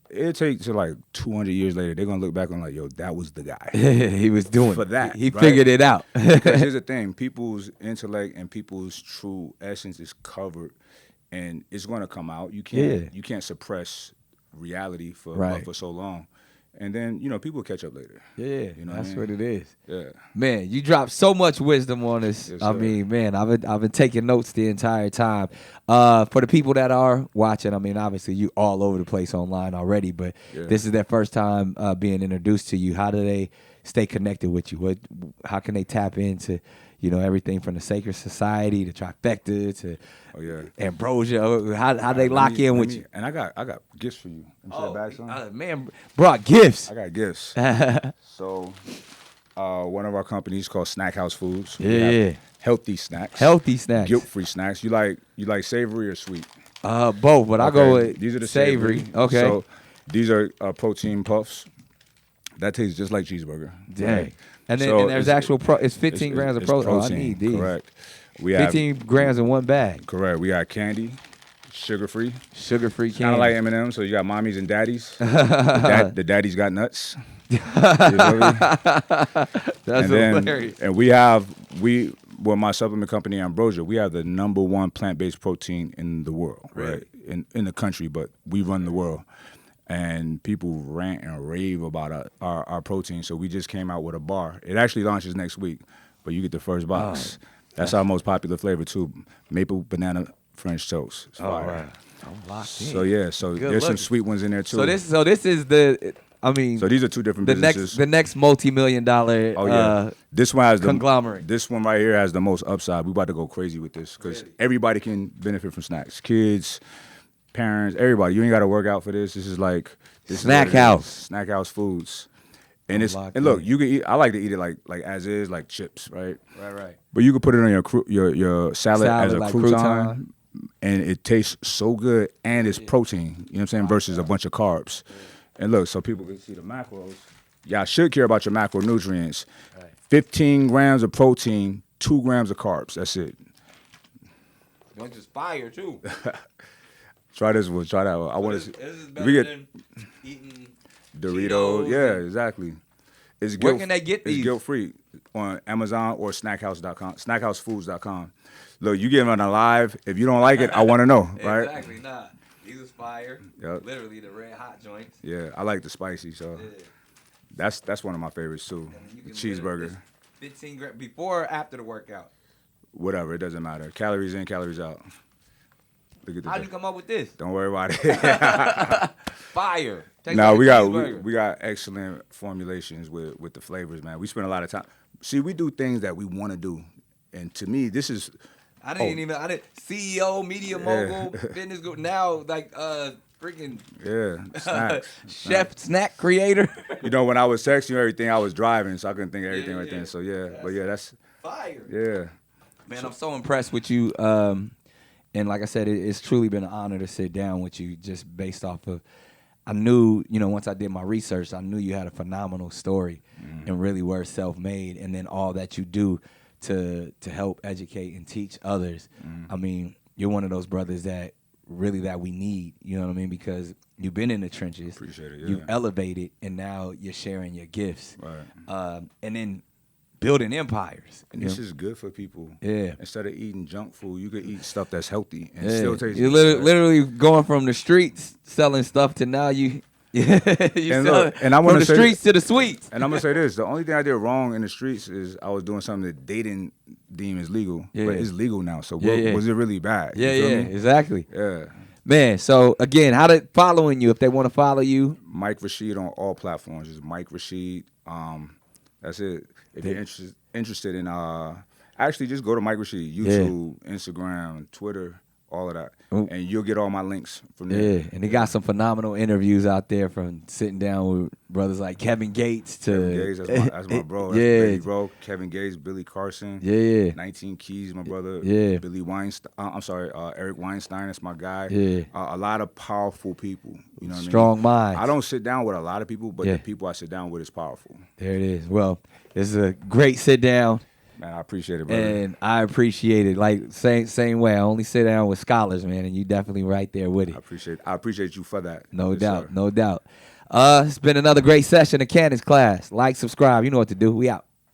it takes to like 200 years later, they're going to look back on like, yo, that was the guy. He was doing for that. He right? figured it out. Because here's the thing, people's intellect and people's true essence is covered, and it's going to come out. You can't suppress reality for so long. And then, people catch up later. Yeah, you know that's what it is. Yeah. Man, you dropped so much wisdom on us. Yes, I mean, man, I've been taking notes the entire time. For the people that are watching, I mean, obviously you all over the place online already, but this is their first time being introduced to you. How do they stay connected with you? How can they tap into, everything from the Sacred Society to Trifecta to Ambrosia? How they lock in with you? And I got gifts for you. Man, brought gifts. I got gifts. So, one of our companies called Snack House Foods. Yeah. Healthy snacks. Guilt-free snacks. You like savory or sweet? Both, but I'll go with these are the savory. Okay. So these are protein puffs. That tastes just like cheeseburger. Dang. Right? And then So there's actual it's 15 grams of protein. Oh, I need these. Correct. 15 grams in one bag. Correct. We got candy, sugar-free. Sugar-free candy. Kind of like M&M's, so you got mommies and daddies. The daddies got nuts. You know That's hilarious. And with my supplement company, Ambrosia, we have the #1 plant-based protein in the world, right? In the country, but we run the world. And people rant and rave about our protein, so we just came out with a bar. It actually launches next week, but you get the first box. That's our most popular flavor, too. Maple banana French toast. It's fire. Right. I'm locked in. So there's some sweet ones in there, too. So this is the... I mean, so these are two different businesses. The next multi-million-dollar this one has conglomerate. This one right here has the most upside. We about to go crazy with this because everybody can benefit from snacks. Kids, parents, everybody. You ain't got to work out for this. This is like Snack House. Snack House Foods. And look, you can eat. I like to eat it like as is, like chips, right? Right. But you can put it on your salad as a like crouton, and it tastes so good, and it's protein. You know what I'm saying? Versus a bunch of carbs. And look, so people can see the macros. Y'all should care about your macronutrients. 15 grams of protein, 2 grams of carbs. That's it. Don't just fire too. Try this one. Try that one. I want to. This is better than eating. Doritos. Yeah, exactly. Where can they get these? It's guilt-free on Amazon or snackhouse.com, snackhousefoods.com. Look, you getting on a live. If you don't like it, I want to know, right? Exactly, nah. These was fire. Yep. Literally the red hot joints. Yeah, I like the spicy, so that's one of my favorites too. The cheeseburger. 15 grams before or after the workout? Whatever, it doesn't matter. Calories in, calories out. Look at How'd you come up with this? Don't worry about it. Fire. No, we got excellent formulations with the flavors, man. We spend a lot of time. See, we do things that we want to do, and to me, this is. I didn't CEO, media mogul, fitness group. Now like freaking snacks. Chef, snack creator. You know, when I was texting you everything, I was driving, so I couldn't think of everything right then. So that's fire. Yeah. Man, I'm so impressed with you. And like I said, it's truly been an honor to sit down with you just based off of, I knew, once I did my research, I knew you had a phenomenal story and really were self-made. And then all that you do to help educate and teach others. I mean, you're one of those brothers that we need, you know what I mean? Because you've been in the trenches. Appreciate it, yeah. You've elevated, and now you're sharing your gifts. Right. And then building empires. And this is good for people. Yeah. Instead of eating junk food, you could eat stuff that's healthy and still taste You're good. literally going from the streets selling stuff to now you and look, and I from the streets to the sweets. And I'm gonna say this: the only thing I did wrong in the streets is I was doing something that they didn't deem as legal, but it's legal now. So was it really bad? Yeah, you feel me? exactly. Yeah. Man, so again, how to following you if they want to follow you? Mike Rashid on all platforms. It's Mike Rashid. That's it. If you're interested in actually just go to Mike Rashid, YouTube, Instagram, Twitter, all of that. And you'll get all my links from there. Yeah, and he got some phenomenal interviews out there, from sitting down with brothers like Kevin Gates to Kevin Gates, that's my bro. That's baby bro. Kevin Gates, Billy Carson. 19 Keys, my brother. Billy Weinstein. Eric Weinstein, that's my guy. A lot of powerful people. You know what Strong minds. I don't sit down with a lot of people, but the people I sit down with is powerful. There it is. Well, this is a great sit down. Man, I appreciate it, brother. And I appreciate it. Like same way. I only sit down with scholars, man, and you definitely right there with it. I appreciate you for that. No doubt. It's been another great session of Cannon's Class. Like, subscribe. You know what to do. We out.